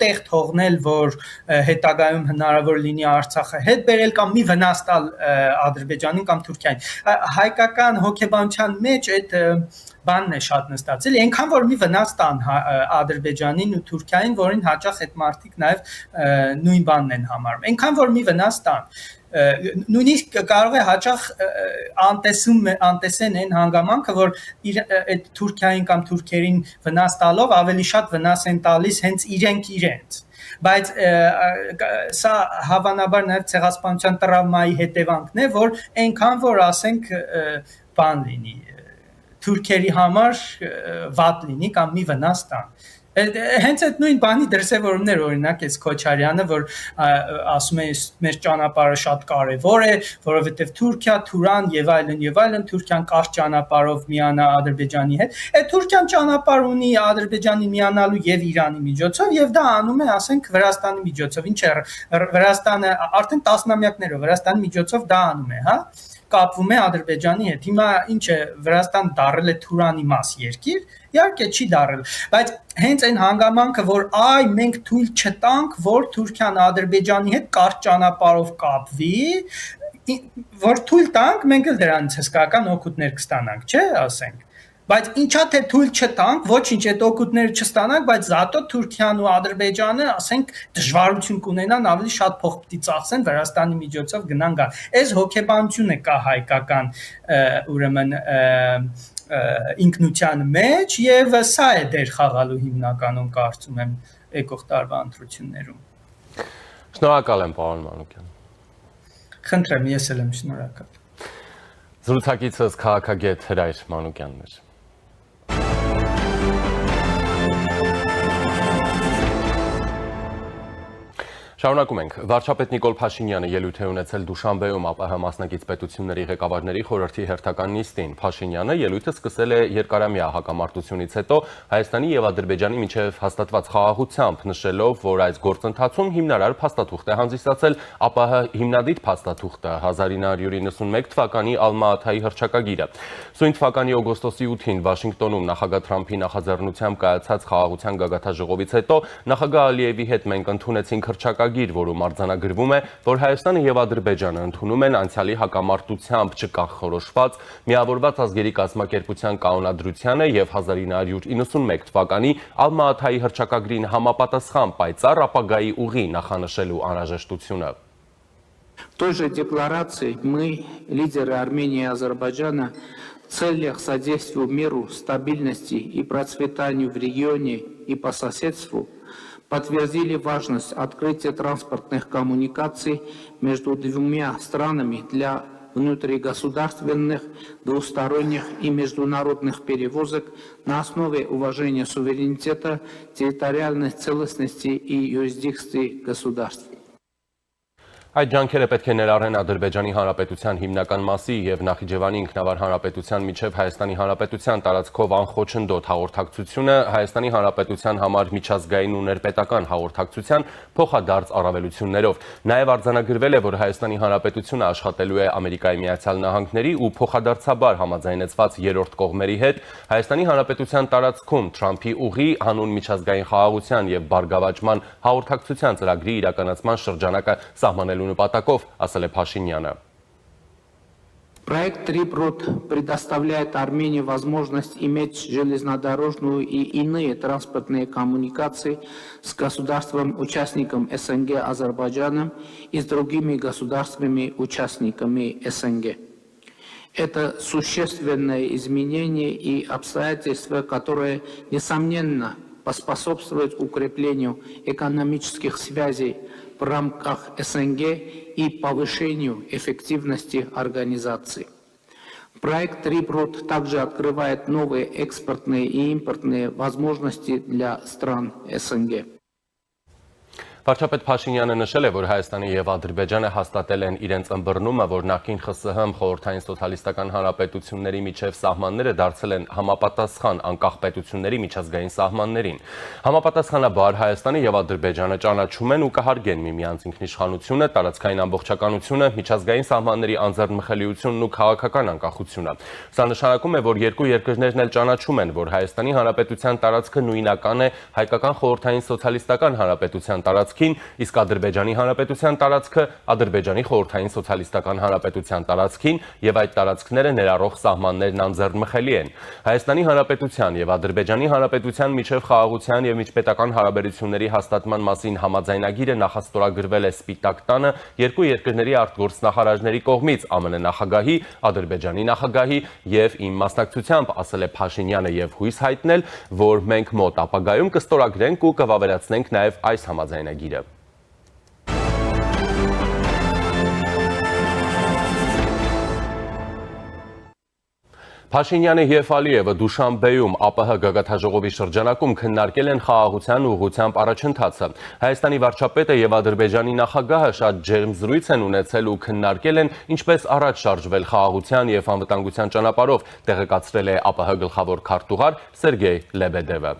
[SPEAKER 6] տեղ թողնել, որ հետագայում հնարավոր լինի Արցախը հետ բերել կամ մի վնաս տալ Ադրբեջանին կամ Թուրքիային։ Հայկական հոգեբանության մեջ այդ բանն է շատ նստածել, այնքան որ մի վնաս տան Ադրբեջանին ու Թուրքիային, որին հաճախ այդ մարդիկ նաև նույն բանն են համարում։ Այնքան որ մի վնաս տան նույնիսկ կարող է հաճախ անտեսեն այն հանգամանքը, որ այդ Թուրքիային կամ թուրքերին վնաս տալով ավելի շատ վնաս են տալիս հենց իրենց բայց սա հավանաբար նաև ցեղասպանության տրավմայի հետևանքն է, որ այնքան որ ասենք բան լինի թուրքերի համար վատ լինի կամ մի վնաս տան։ Հենց այդ նույն բանի դրսևորումներ օրինակ էս Քոչարյանը, որ ասում է մեր ճանապարհը շատ կարևոր է, որովհետև Թուրքիա, Թուրան եւ այլն, Թուրքիան կարճ ճանապարհով միանա Ադրբեջանի հետ։ Այդ Թուրքիան ճանապարհ ունի Ադրբեջանի միանալու եւ Իրանի միջոցով եւ դա անում է, ասենք, Վրաստանի միջոցով։ Ինչ է Վրաստանը արդեն տասնամյակներով Վրաստանի միջոցով դա անում է, հա։ Կապվում է Ադրբեջանի հետ։ Հիմա ինչ է Վրաստան դարել է Թուրանի մաս երկիր, իհարկե չի դարել, բայց հենց այն հանգամանքը, որ մենք թույլ չտանք, որ Թուրքիան Ադրբեջանի հետ կարճ ճանապարհով կապվի, որ թույլ տանք, մենք էլ դրանից հսկայական օգուտներ կստանանք, չէ, ասենք։ Բայց ինչա թե թույլ չտանք, ոչինչ այդ օգուտները չստանանք, բայց զատո Թուրքիան ու Ադրբեջանը, ասենք, դժվարություն կունենան, ավելի շատ փող պիտի ծախսեն Վրաստանի միջոցով գնան գան։ Այս հոգեբանությունը կա հայկական ուրեմն ինքնության մեջ եւ սա է դեր խաղալու հիմնականում կարծում եմ եկող տարվա ընտրություններում։
[SPEAKER 1] Շնորհակալ եմ, պարոն Մանուկյան։
[SPEAKER 6] Խնդրեմ, ես էլ եմ շնորհակալ։
[SPEAKER 1] Զրուցակիցս քաղաքագետ Հրայր Մանուկյանն էր։ Շարունակում ենք։ Վարչապետ Նիկոլ Փաշինյանը ելույթ է ունեցել Դուշանբեում ԱՊՀ մասնակից պետությունների ղեկավարների խորհրդի հերթական նիստին։ Փաշինյանը ելույթը սկսել է երկարամյա հակամարտությունից հետո Հայաստանի եւ Ադրբեջանի միջև հաստատված խաղաղությամբ, նշելով, որ այս գործընթացում հիմնարար փաստաթուղթ է հանդիսացել ԱՊՀ հիմնադիր փաստաթուղթը 1991 թվականի Ալմա-Աթայի հռչակագիրը։ Սույն թվականի օգոստոսի 8-ին Վաշինգտոնում նախագահ Թրամփի նախաձեռնությամբ կայացած խաղաղության գագաթաժողովից հետո նախագահ Ալիևի հետ մենք ընդունեցինք հռչակագիր, որում արձանագրվում է, որ Հայաստանը եւ Ադրբեջանը ընդունում են անցյալի հակամարտությամբ չկանխորոշված միավորված ազգերի կազմակերպության կանոնադրությանը եւ 1991 թվականի Ալմա-Աթայի հռչակագրին համապատասխան պայծառ ապագայի ուղի նախանշելու անհրաժեշտությունը։
[SPEAKER 3] В той же декларации мы, лидеры Армении и Азербайджана, в целях содействия миру, стабильности и процветанию в регионе и по соседству подтвердили важность открытия транспортных коммуникаций между двумя странами для внутригосударственных, двусторонних и международных перевозок на основе уважения суверенитета, территориальной целостности и юрисдикции государств.
[SPEAKER 1] Այդ ջանքերը պետք է ներառեն Ադրբեջանի Հանրապետության հիմնական մասի եւ Նախիջևանի ինքնավար հանրապետության միջև Հայաստանի Հանրապետության տարածքով անխոչնդոտ հաղորդակցությունը Հայաստանի Հանրապետության համար միջազգային ու ներպետական հաղորդակցության փոխադարձ առավելություններով։ Նաեւ արձանագրվել է, որ Հայաստանի Հանրապետությունը աշխատելու է Ամերիկայի Միացյալ Նահանգների ու փոխադարձաբար համաձայնեցված երրորդ կողմերի հետ Հայաստանի Հանրապետության տարածքում Թրամփի ուղի հանուն միջազգային խաղաղության եւ բարգավաճման հաղորդակցության ծրագրի իրականացման շրջանակը սահմանելու նպատակով, ասել է Փաշինյանը։
[SPEAKER 3] Проект «Трипрут» предоставляет Армении возможность иметь железнодорожную и иные транспортные коммуникации с государством-участником СНГ Азербайджаном и с другими государствами-участниками СНГ. Это существенное изменение и обстоятельства, которые, несомненно, поспособствуют укреплению экономических связей в рамках СНГ и повышению эффективности организации. Проект «Трипрут» также открывает новые экспортные и импортные возможности для стран СНГ.
[SPEAKER 1] Վարչապետ Փաշինյանը նշել է, որ Հայաստանը եւ Ադրբեջանը հաստատել են իրենց ըմբռնումը, որ նախկին ԽՍՀՄ խորհրդային սոցիալիստական հանրապետությունների միջև սահմանները դարձել են համապատասխան անկախ պետությունների միջազգային սահմաններին։ Համապատասխանաբար Հայաստանը եւ Ադրբեջանը ճանաչում են ու կհարգեն միմյանց ինքնիշխանությունը, տարածքային ամբողջականությունը, միջազգային սահմանների անձեռնմխելիությունն ու քաղաքական անկախությունը։ Սա նշանակում է, որ երկու երկրներն էլ ճանաչում են, որ Հայաստանի Հանրապետության տարածքը նույնական է հայկական խորհրդային սոցիալիստական հանրապետության տարածքը տարածքին, իսկ Ադրբեջանի Հանրապետության տարածքը Ադրբեջանի խորհրդային սոցիալիստական հանրապետության տարածքին եւ այդ տարածքները ներառող սահմաններն անձեռնմխելի են։ Հայաստանի Հանրապետության եւ Ադրբեջանի Հանրապետության միջև խաղաղության եւ միջպետական հարաբերությունների հաստատման մասին համաձայնագիրը նախաստորագրվել է Սպիտակ տանը երկու երկրների արտգործնախարարների կողմից ԱՄՆ նախագահի, Ադրբեջանի նախագահի եւ իմ մասնակցությամբ, ասել է Փաշինյանը եւ հույս հայտնել, որ մենք մոտ ապագայում կստորագրենք ու կվավերացնենք նաեւ այս համաձայնագիրը։ Փաշինյանը եւ Ալիևը Դուշանբեում ԱՊՀ գագաթաժողովի շրջանակում քննարկել են խաղաղության ուղղությամբ առաջընթացը։ Հայաստանի վարչապետը եւ Ադրբեջանի նախագահը շատ ջերմ զրույց են ունեցել ու քննարկել են ինչպես առաջ շարժվել խաղաղության եւ անվտանգության ճանապարհով, տեղեկացրել է ԱՊՀ գլխավոր քարտուղար Սերգեյ Լեբեդևը։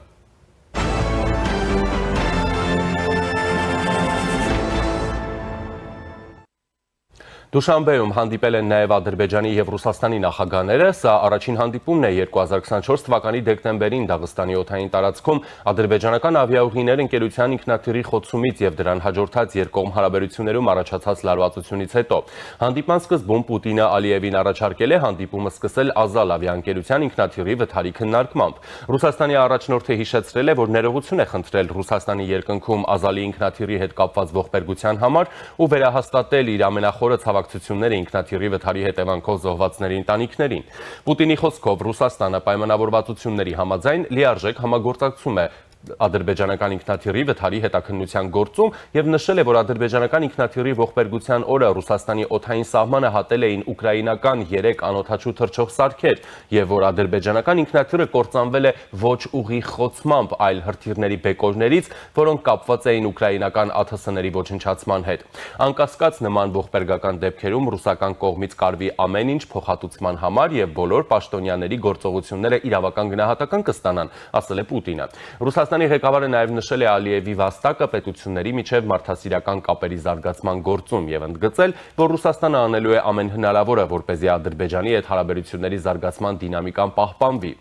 [SPEAKER 1] Դուշանբեում հանդիպել են նաև Ադրբեջանի եւ Ռուսաստանի նախագահները, սա առաջին հանդիպումն է 2024 թվականի դեկտեմբերին Դաղստանի օդային տարածքում ադրբեջանական ավիաուղիներ ընկերության ինքնաթիռի խոցումից եւ դրան հաջորդած երկկողմ հարաբերություններում առաջացած լարվածությունից հետո։ Հանդիպման սկզբում Պուտինը Ալիևին առաջարկել է հանդիպումը սկսել Ազալ ավիաընկերության ինքնաթիռի վթարի քննարկմամբ։ Ռուսաստանի առաջնորդը հիշեցրել է, որ ներողություն է խնդրել Ռուսաստանի երկնքում Ազալի ինքնաթիռի հետ կապված ողբերգության համար ու վերահաստատել իր ամենախորը ցավակցությունները ինքնաթիռի վթարի հետևանքով զոհվածների ընտանիքներին։ Պուտինի խոսքով Ռուսաստանը պայմանավորվածությունների համաձայն լիարժեք համագործակցում է ադրբեջանական ինքնաթիռի վթարի հետաքննության գործում եւ նշել է, որ ադրբեջանական ինքնաթիռի ողբերգության օրը Ռուսաստանի օդային սահմանը հատել էին ուկրաինական 3 անօդաչու թռչող սարքեր եւ որ ադրբեջանական ինքնաթիռը կործանվել է ոչ ուղիղ խոցմամբ, այլ հրթիռների բեկորներից, որոնք կապված էին ուկրաինական ԱԹՍ-ների ոչնչացման հետ։ Անկասկած նման ողբերգական դեպքերում ռուսական կողմից կարվի ամեն ինչ փոխհատուցման համար եւ բոլոր պաշտոնյաների գործողությունները իրավական գնահատական կստանան, ասել է Պուտինը։ Ռուսաստանի ղեկավարը նաև նշել է Ալիևի վաստակը պետությունների միջև մարդասիրական կապերի զարգացման գործում եւ ընդգծել, որ Ռուսաստանը անելու է ամեն հնարավորը, որպեսզի Ադրբեջանի հետ հարաբերությունների զարգացման դինամիկան պահպանվի։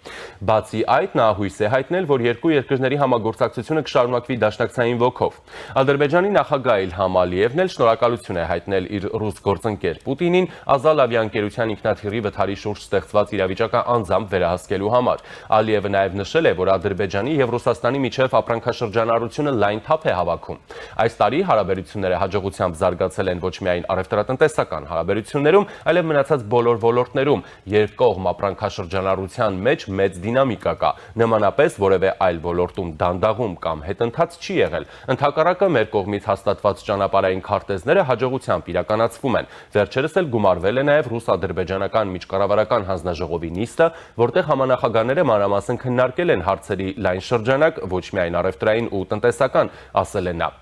[SPEAKER 1] Բացի այդ, նա հույս է հայտնել, որ երկու երկրների համագործակցությունը կշարունակվի դաշնակցային ոգով։ Ադրբեջանի նախագահ Իլհամ Ալիևն էլ շնորհակալություն է հայտնել իր ռուս գործընկեր Պուտինին Ազալ ավիաընկերության ինքնաթիռի վթարի շուրջ ստեղծված իրավիճակը անձամբ վերահսկելու համար։ Ալիևը նաև նշել է, որ Ադրբեջանի եւ Ռուսաստանի միջև ապրանքաշրջանառությունը լայն թափ է հավաքում։ Այս տարի հարաբերությունները հաջողությամբ զարգացել են ոչ միայն առևտրատնտեսական հարաբերություններում, այլև մնացած բոլոր ոլորտներում։ Երկկողմ ապրանքաշրջանառության մեջ մեծ դինամիկա կա։ Նմանապես որևէ այլ ոլորտում դանդաղում կամ հետընթաց չի եղել։ Ընդհակառակը մեր կողմից հաստատված ճանապարհային քարտեզները հաջողությամբ իրականացվում են։ Վերջերս էլ գումարվել է նաև ռուս-ադրբեջանական միջկառավարական հանձնաժողովի նիստը, որտեղ համանախագահները մանրամասն քննարկել են հարցերի լայն շրջանակ, ոչ միայն առևտրային ու տնտեսական, ասել է նա։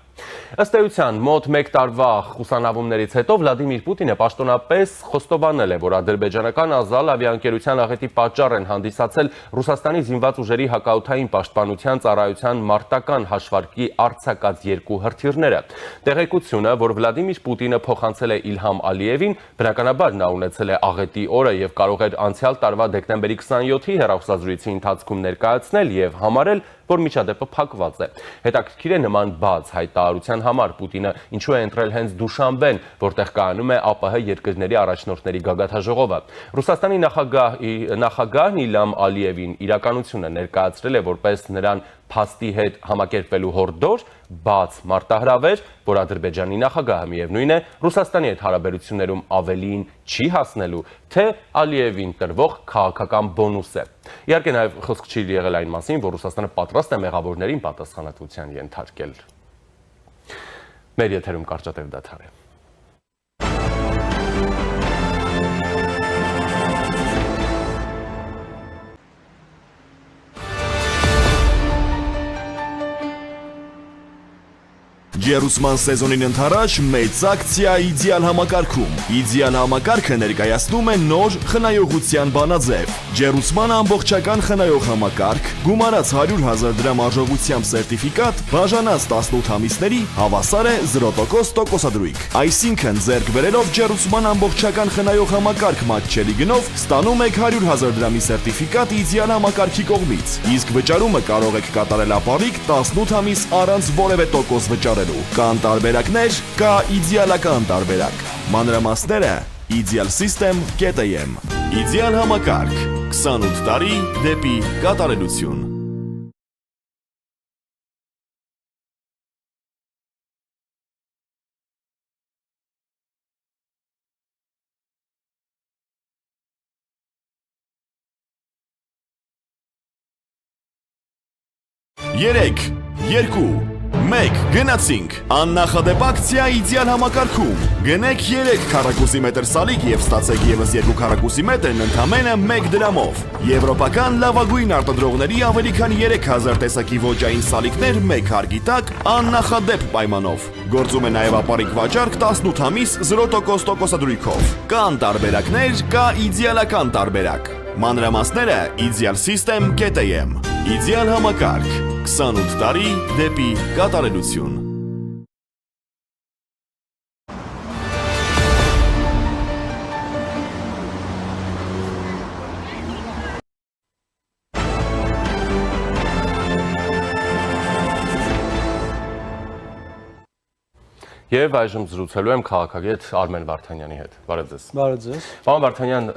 [SPEAKER 1] Ըստ էության, մոտ 1 տարվա խուսանավումներից հետո Վլադիմիր Պուտինը պաշտոնապես խոստովանել է, որ ադրբեջանական Ազալ ավիաընկերության աղետի պատճառ են հանդիսացել Ռուսաստանի զինված ուժերի հակաօդային պաշտպանության ծառայության մարտական հաշվարկի արձակած 2 հրթիռները։ Տեղեկությունը, որ Վլադիմիր Պուտինը փոխանցել է Իլհամ Ալիևին, բնականաբար նա ունեցել է աղետի օրը եւ կարող էր անցյալ տարվա դեկտեմբերի 27-ի հեռախոսազրույցի ընթացքում ներկայացնել եւ համարել, որ միջադեպը փակված է։ Հետաքրքիր է նման բաց հայտարարության համար Պուտինը ինչու է ընտրել հենց Դուշանբեն, որտեղ կայանում է ԱՊՀ երկրների առաջնորդների գագաթաժողովը։ Ռուսաստանի նախագահն Իլհամ Ալիևին իրականությունը ներկայացրել է որպես նրան փաստի հետ համակերպվելու հորդոր, բաց մարտահրավեր, որ Ադրբեջանի նախագահը միևնույն է Ռուսաստանի հետ հարաբերություններում ավելիին չի հասնելու, թե Ալիևին տրվող քաղաքական բոնուս է։ Իհարկե նաև խոսք չի եղել այն մասին, որ Ռուսաստանը պատրաստ է մեղավորներին պատասխանատվության ենթարկել։ Մեր եթերում կարճատև դադար է։
[SPEAKER 7] Ջերուսման սեզոնին ընթരാճ մեծ ակցիա իդեալ համակարգում։ Իդեալ համակարգը ներկայացնում է նոր խնայողության բանաձև։ Ջերուսման ամբողջական խնայող համակարգ, գումարած 100,000 դրամ արժողությամբ սերտիֆիկատ, բաժանած 18 ամիսների հավասար է 0% տոկոսադրույք։ Այսինքն ձեռք բերելով Ջերուսման ամբողջական խնայող համակարգ մատչելի գնով ստանում եք 100,000 դրամի սերտիֆիկատ իդեալ համակարգի կողմից։ Իսկ վճարումը կարող եք կատարել ապառիկ 18 ամիս առանց որևէ տոկոս վճարելու։ ստանալու։ Կան տարբերակներ, կա իդեալական տարբերակ։ Մանրամասները idealsystem.am Իդեալ համակարգ 28 տարի դեպի կատարելություն։ Երեք, երկու, մեկ, գնացինք, աննախադեպ ակցիա իդեալ համակարգում, գնեք 3 քառակուսի մետր սալիկ և ստացեք ևս 2 քառակուսի մետրն ընդամենը 1 դրամով, եվրոպական լավագույն արտադրողների ավելի քան 3000 տեսակի ոճային սալիկներ 1 հարկի տակ աննախադեպ պայմանով, գործում է նաև ապարիկ վաճառք 18 ամիս 0% տոկոսադրույքով, կան տարբերակներ, կա իդեալական տարբերակ, մանրամասները idealsystem.am Իդեալ համակարգ 28 տարի դեպի կատարելություն։
[SPEAKER 1] Եվ այժմ զրուցելու եմ քաղաքագետ Արմեն Վարդանյանի հետ։ Բարև ձեզ։
[SPEAKER 8] Բարև ձեզ։
[SPEAKER 1] Պարոն Վարդանյան,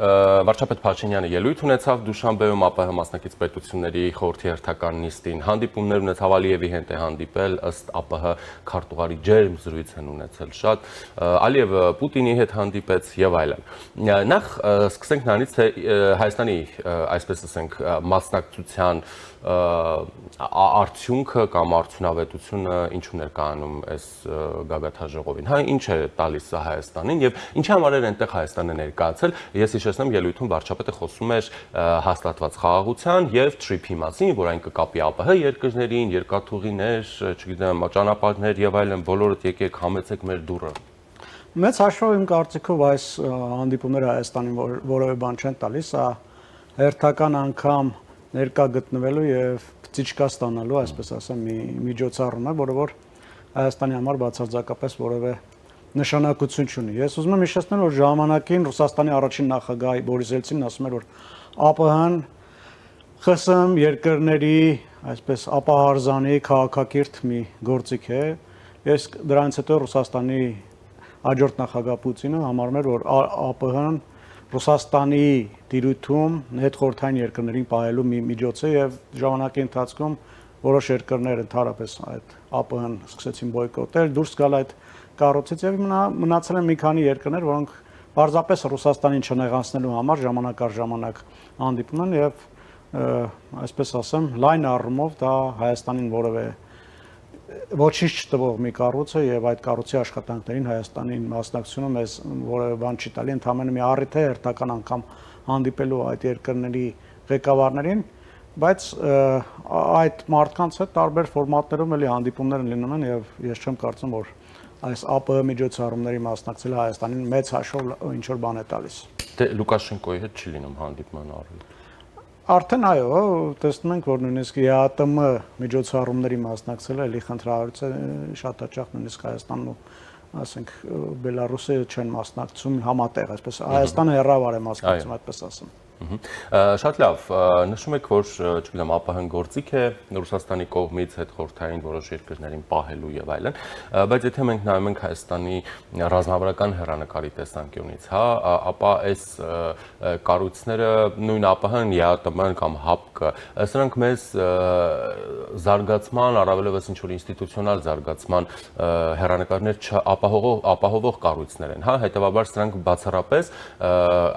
[SPEAKER 1] վարչապետ Փաշինյանը ելույթ ունեցավ Դուշանբեում ԱՊՀ մասնակից պետությունների խորհրդի հերթական նիստին։ Հանդիպումներ ունեցավ, Ալիևի հետ է հանդիպել, ըստ ԱՊՀ քարտուղարի ջերմ զրույց են ունեցել շատ։ Ալիևը Պուտինի հետ հանդիպեց եւ այլն։ Նախ սկսենք նրանից, թե Հայաստանի, այսպես ասենք, մասնակցության արդյունքը կամ արդյունավետությունը ինչու ներկայանում այս գագաթաժողովին, հա ինչ է տալիս սա Հայաստանին եւ ինչի համար էր այնտեղ Հայաստանը ներկայացել։ Ես հիշեցնեմ, ելույթում վարչապետը խոսում էր հաստատված խաղաղության եւ TRIP-ի մասին, որ այն կկապի ԱՊՀ երկրներին, երկաթուղիներ, չգիտեմ, ճանապարհներ եւ այլն, բոլորդ եկեք համեցեք մեր դուռը։
[SPEAKER 8] Մեծ հաշվով իմ կարծիքով այս հանդիպումները Հայաստանին որևէ բան չեն տալիս, հերթական անգամ ներկա գտնվելու եւ պտիչկա ստանալու, այսպես ասեմ, մի միջոցառում է, որը որ Հայաստանի համար բացարձակապես որևէ նշանակություն չունի։ Ես ուզում եմ հիշեցնել, որ ժամանակին Ռուսաստանի առաջին նախագահ Բորիս Ելցինն ասում էր, որ ԱՊՀ-ն ԽՍՀՄ երկրների, այսպես ապահարզանի քաղաքակիրթ մի գործիք է։ Ես դրանից հետո Ռուսաստանի հաջորդ նախագահ Պուտինը համարում էր, որ ԱՊՀ-ն Ռուսաստանի դիրույթում հետխորհրդային երկրներին պահելու մի միջոց է եւ ժամանակի ընթացքում որոշ երկրներ ընդհանրապես այդ ԱՊՀ-ն սկսեցին բոյկոտել, դուրս գալ այդ կառույցից եւ մնացել են մի քանի երկրներ, որոնք պարզապես Ռուսաստանին չնեղանցնելու համար ժամանակ առ ժամանակ հանդիպում են եւ այսպես ասեմ, լայն առումով դա Հայաստանին որևէ ոչինչ չտվող մի կառույց է եւ այդ կառույցի աշխատանքներին Հայաստանին մասնակցությունը մեզ որևէ բան չի տալի, ընդհանրապես մի առիթ է հերթական անգամ հանդիպելու այդ երկրների ղեկավարներին, բայց այդ մարդկանց հետ տարբեր ֆորմատներում էլի հանդիպումներ լինում են եւ ես չեմ կարծում, որ այս ԱՊՀ միջոցառումների մասնակցելը Հայաստանին մեծ հաշվով ինչ որ բան է տալիս։
[SPEAKER 1] Դե Լուկաշենկոյի հետ չի լինում հանդիպման առիթ։
[SPEAKER 8] Արդեն այո, տեսնում ենք, որ նույնիսկ ԵԱՏՄ միջոցառումների մասնակցելը էլի խնդրահարույց է, շատ հաճախ նույնիսկ Հայաստանն ու ասենք Բելարուսը չեն մասնակցում համատեղ, այսպես Հայաստանը հեռավար է մասնակցում, այդպես ասեմ։
[SPEAKER 1] Շատ լավ, նշում եք, որ չգիտեմ, ԱՊՀ-ն գործիք է Ռուսաստանի կողմից հետխորհրդային որոշ երկրներին պահելու եւ այլն, բայց եթե մենք նայում ենք Հայաստանի ռազմավարական հեռանկարի տեսանկյունից, հա, ապա այս կառույցները նույն ԱՊՀ-ն, ԵԱՏՄ-ն կամ ՀԱՊԿ-ը, սրանք մեզ զարգացման, առավելևս ինչ որ ինստիտուցիոնալ զարգացման հեռանկարներ չապահովող կառույցներ են, հա, հետեւաբար սրանք բացառապես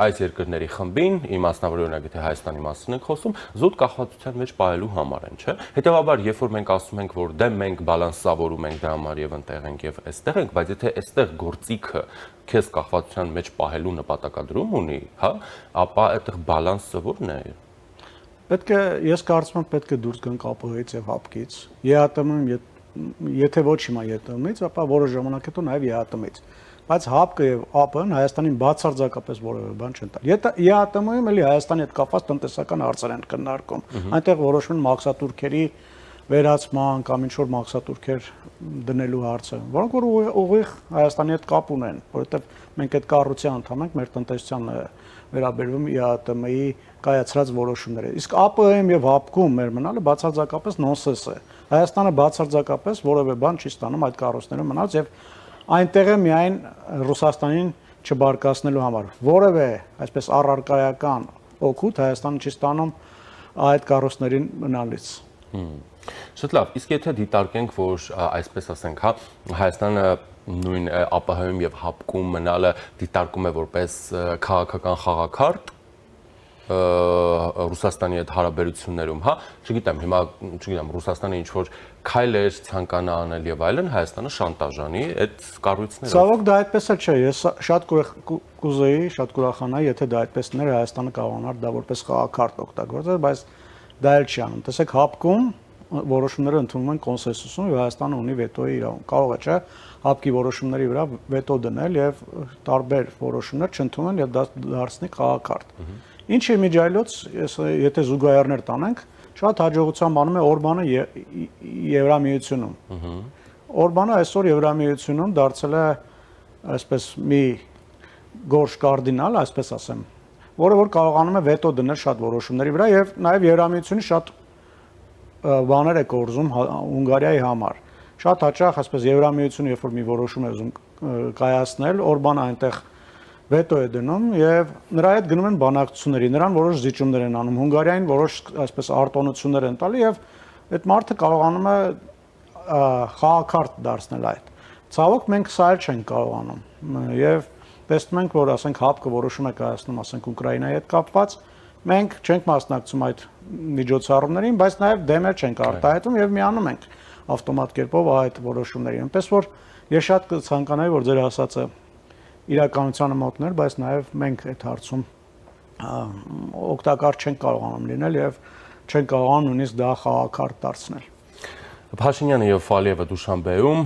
[SPEAKER 1] այս երկրների խմբին մասնավոր օրինակ եթե Հայաստանի մասին ենք խոսում, զուտ կախվածության մեջ պահելու համար են, չէ՞։ Հետևաբար, երբ որ մենք ասում ենք, որ դե մենք բալանսավորում ենք դրա համար եւ ընտեղ ենք եւ այստեղ ենք, բայց եթե այստեղ գործիքը քեզ կախվածության մեջ պահելու նպատակադրում ունի, հա, ապա այդտեղ բալանսը ո՞րն է։
[SPEAKER 8] Պետք է, ես կարծում եմ, պետք է դուրս գանք ԱՊՀ-ից եւ ՀԱՊԿ-ից։ ԵԱՏՄ-ում, եթե ոչ հիմա ԵԱՏՄ-ից, ապա որոշ ժամանակ հետո նաեւ ԵԱՏՄ-ից։ Բայց ՀԱՊԿ-ը եւ ԱՊՀ-ն Հայաստանին բացարձակապես որևէ բան չեն տալ։ ԵԱՏՄ-ում էլի Հայաստանի հետ կապված տնտեսական հարցեր են քննարկում։ Այնտեղ որոշվում մաքսատուրքերի վերացման կամ ինչ որ մաքսատուրքեր դնելու հարցը, որոնք որ ուղիղ Հայաստանի հետ կապ ունեն, որովհետեւ մենք այդ կառույցի անդամ ենք, մեր տնտեսության վերաբերվում ԵԱՏՄ-ի կայացրած որոշումները։ Իսկ ԱՊՀ-ում եւ ՀԱՊԿ-ում մեր մնալը բացարձակապես նոնսենս է։ Հայաստանը բացարձակապես որևէ բան չի ստանում այդ կառույցներում մնաց եւ այնտեղ է միայն Ռուսաստանին չբարկացնելու համար։ Որևէ այսպես առարկայական օգուտ Հայաստանը չի ստանում այդ կառույցներին մնալից։
[SPEAKER 1] Շատ լավ, իսկ եթե դիտարկենք, որ այսպես ասենք, հա, Հայաստանը նույն ԱՊՀ-ում եւ ՀԱՊԿ-ում մնալը դիտարկում է որպես քաղաքական խաղաքարտ Ռուսաստանի հետ հարաբերություններում, հա, չգիտեմ, հիմա, չգիտեմ, Ռուսաստանը ինչ որ քայլեր ցանկանա անել եւ այլն, Հայաստանը շանտաժանի այդ կառույցներով։
[SPEAKER 8] Ցավոք դա այդպես էլ չէ, ես շատ կուզեի, շատ կուրախանայի, եթե դա այդպես ներ Հայաստանը կարողանար դա որպես խաղաքարտ օգտագործել, բայց դա էլ չի անում։ Տեսեք, ՀԱՊԿ-ում որոշումները ընդունվում են կոնսենսուսում եւ Հայաստանը ունի վետոյի իրավունք։ Կարող է, չէ, ՀԱՊԿ-ի որոշումների վրա վետո դնել եւ տարբեր որոշումներ չընդունեն եւ դա դարձնի խաղաքարտ։ Ինչ իմիջիայլոց, եթե զուգահեռներ տանենք, շատ հաջողությամբ անում է Օրբանը Եվրամիությունում։ Օրբանը այսօր Եվրամիությունում դարձել է այսպես մի գորշ կարդինալ, այսպես ասեմ, որը որ կարողանում է վետո դնել շատ որոշումների վրա եւ նաեւ Եվրամիությունը շատ բաներ է կորզում Հունգարիայի համար։ Շատ հաճախ այսպես Եվրամիությունը երբ որ մի որոշում է ուզում կայացնել, Օրբանը այնտեղ վետո է դնում եւ նրա հետ գնում են բանակցությունների, նրան որոշ զիջումներ են անում, Հունգարիային որոշ այսպես արտոնություններ են տալի եւ այդ մարդը կարողանում է խաղաքարտ դարձնել այդ։ Ցավոք մենք սա էլ չենք կարողանում եւ տեսնում ենք, որ ասենք ՀԱՊԿ-ը որոշում է կայացնում, ասենք Ուկրաինայի հետ կապված, մենք չենք մասնակցում այդ միջոցառումներին, բայց նաեւ դեմեր չենք արտահայտում եւ միանում ենք ավտոմատ կերպով այդ որոշումներին։ Այնպես որ ես շատ կցանկանայի, որ ձեր ասածը իրականությանը մոտներ, բայց նաև մենք այդ հարցում օգտակար չենք կարողանում լինել եւ չենք կարողանում նույնիսկ դա խաղաքարտ դարձնել։
[SPEAKER 1] Փաշինյանը եւ Ֆալիևը Դուշանբեում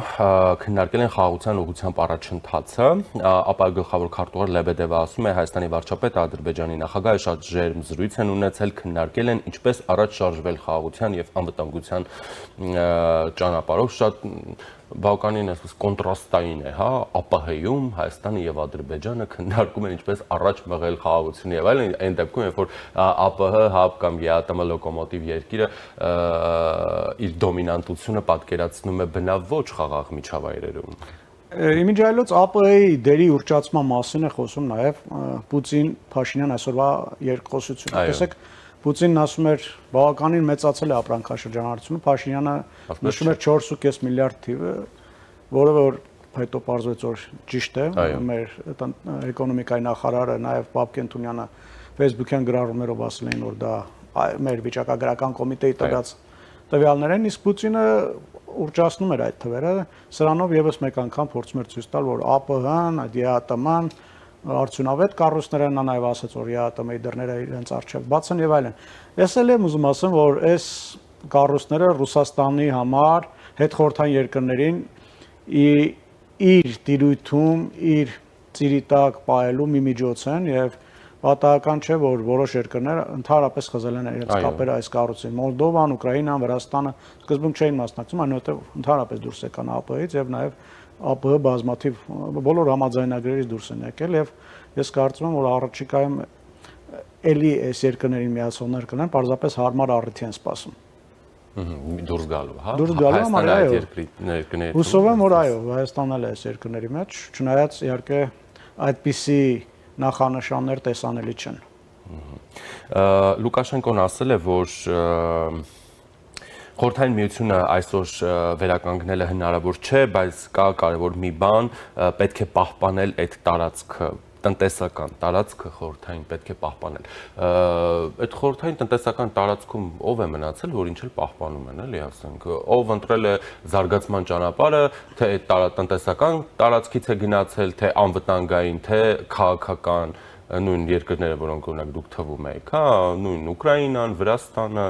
[SPEAKER 1] քննարկել են խաղաղության ուղղությամբ առաջընթացը, ապա գլխավոր քարտուղար Լեբեդևը ասում է Հայաստանի վարչապետը Ադրբեջանի նախագահը շատ ջերմ զրույց են ունեցել, քննարկել են ինչպես առաջ շարժվել խաղաղության եւ անվտանգության ճանապարհով, շատ բավականին այսպես կոնտրաստային է, հա, ԱՊՀ-ում Հայաստանը եւ Ադրբեջանը քննարկում են ինչպես առաջ մղել խաղաղությունը եւ այլն, այն դեպքում երբ որ ԱՊՀ, ՀԱՊԿ կամ ԵԱՏՄ լոկոմոտիվ երկիրը իր դոմինանտությունը պատկերացնում է բնավ ոչ խաղաղ միջավայրերում։
[SPEAKER 8] Իմիջիայլոց ԱՊՀ-ի դերի ուրճացման մասին է խոսում նաև Պուտին-Փաշինյան այսօրվա երկխոսությունը։ Տեսեք, Պուտինն ասում էր բավականին մեծացել է ապրանքաշրջանառությունը, Փաշինյանը նշում էր 4.5 միլիարդ թիվը, որը որ հետո պարզվեց որ ճիշտ է, մեր էկոնոմիկայի նախարարը նաև Պապկենտունյանը Facebook-յան գրառումներով ասել էին, որ դա մեր վիճակագրական կոմիտեի տված տվյալներ են, իսկ Պուտինը ուրճացնում էր այդ թվերը, սրանով եւս մեկ անգամ փորձում էր ցույց տալ, որ ԱՊՀ-ն, ԵԱՏՄ-ն արդյունավետ կառույցներ են, նա նաև ասաց, որ ԵԱՏՄ-ի դռները իրենց առջև բաց են եւ այլն։ Ես էլ եմ ուզում ասեմ, որ այս կառույցները Ռուսաստանի համար հետխորհրդային երկրներին իր տիրույթում, իր ծիրի տակ պահելու մի միջոց են եւ պատահական չէ, որ որոշ երկրներ ընդհանրապես խզել են իրենց կապերը այս կառույցին։ Մոլդովան, Ուկրաինան, Վրաստանը սկզբում չէին մասնակցում, այնուհետև ընդհանրապես դուրս եկան ԱՊՀ-ից եւ նաեւ ԱՊՀ բազմաթիվ բոլոր համաձայնագրերից դուրս են եկել եւ ես կարծում եմ, որ առաջիկայում էլի այս երկրներին միացողներ կնեն, պարզապես հարմար առիթ են սպասում։
[SPEAKER 1] Դուրս գալու, հա։
[SPEAKER 8] Դուրս գալու համար այո։
[SPEAKER 1] Երկրների
[SPEAKER 8] Հուսով եմ, որ այո, Հայաստանն էլ է այս երկրների մեջ, չնայած իհարկե այդպիսի նախանշաններ տեսանելի չեն։
[SPEAKER 1] Լուկաշենկոն ասել է, որ Խորհրդային միությունը այսօր վերականգնելը հնարավոր չէ, բայց կա կարևոր մի բան, պետք է պահպանել այդ տարածքը, տնտեսական տարածքը խորհրդային պետք է պահպանել։ Այդ խորհրդային տնտեսական տարածքում ով է մնացել, որ ինչ էլ պահպանում են, էլի ասենք, ով ընտրել է զարգացման ճանապարհը, թե այդ տնտեսական տարածքից է գնացել, թե անվտանգային, թե քաղաքական նույն երկրները, որոնք օրինակ դուք թվում եք, հա, նույն Ուկրաինան, Վրաստանը,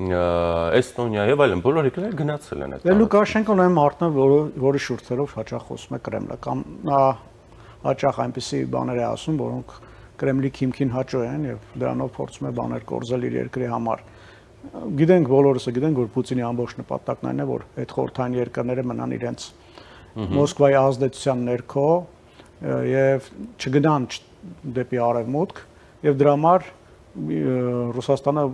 [SPEAKER 1] Էստոնիա եւ այլն, բոլոր երկրները գնացել են այդ։
[SPEAKER 8] Լուկաշենկոն այն մարդն է, որի շուրթերով հաճախ խոսում է Կրեմլը, կամ նա հաճախ այնպիսի բաներ է ասում, որոնք Կրեմլի քիմքին հաճո են եւ դրանով փորձում է բաներ կորզել իր երկրի համար։ Գիտենք բոլորս գիտենք, որ Պուտինի ամբողջ նպատակն այն է, որ այդ խորհրդային երկրները մնան իրենց Մոսկվայի ազդեցության ներքո եւ չգնան դեպի արևմուտք եւ դրա համար Ռուսաստանը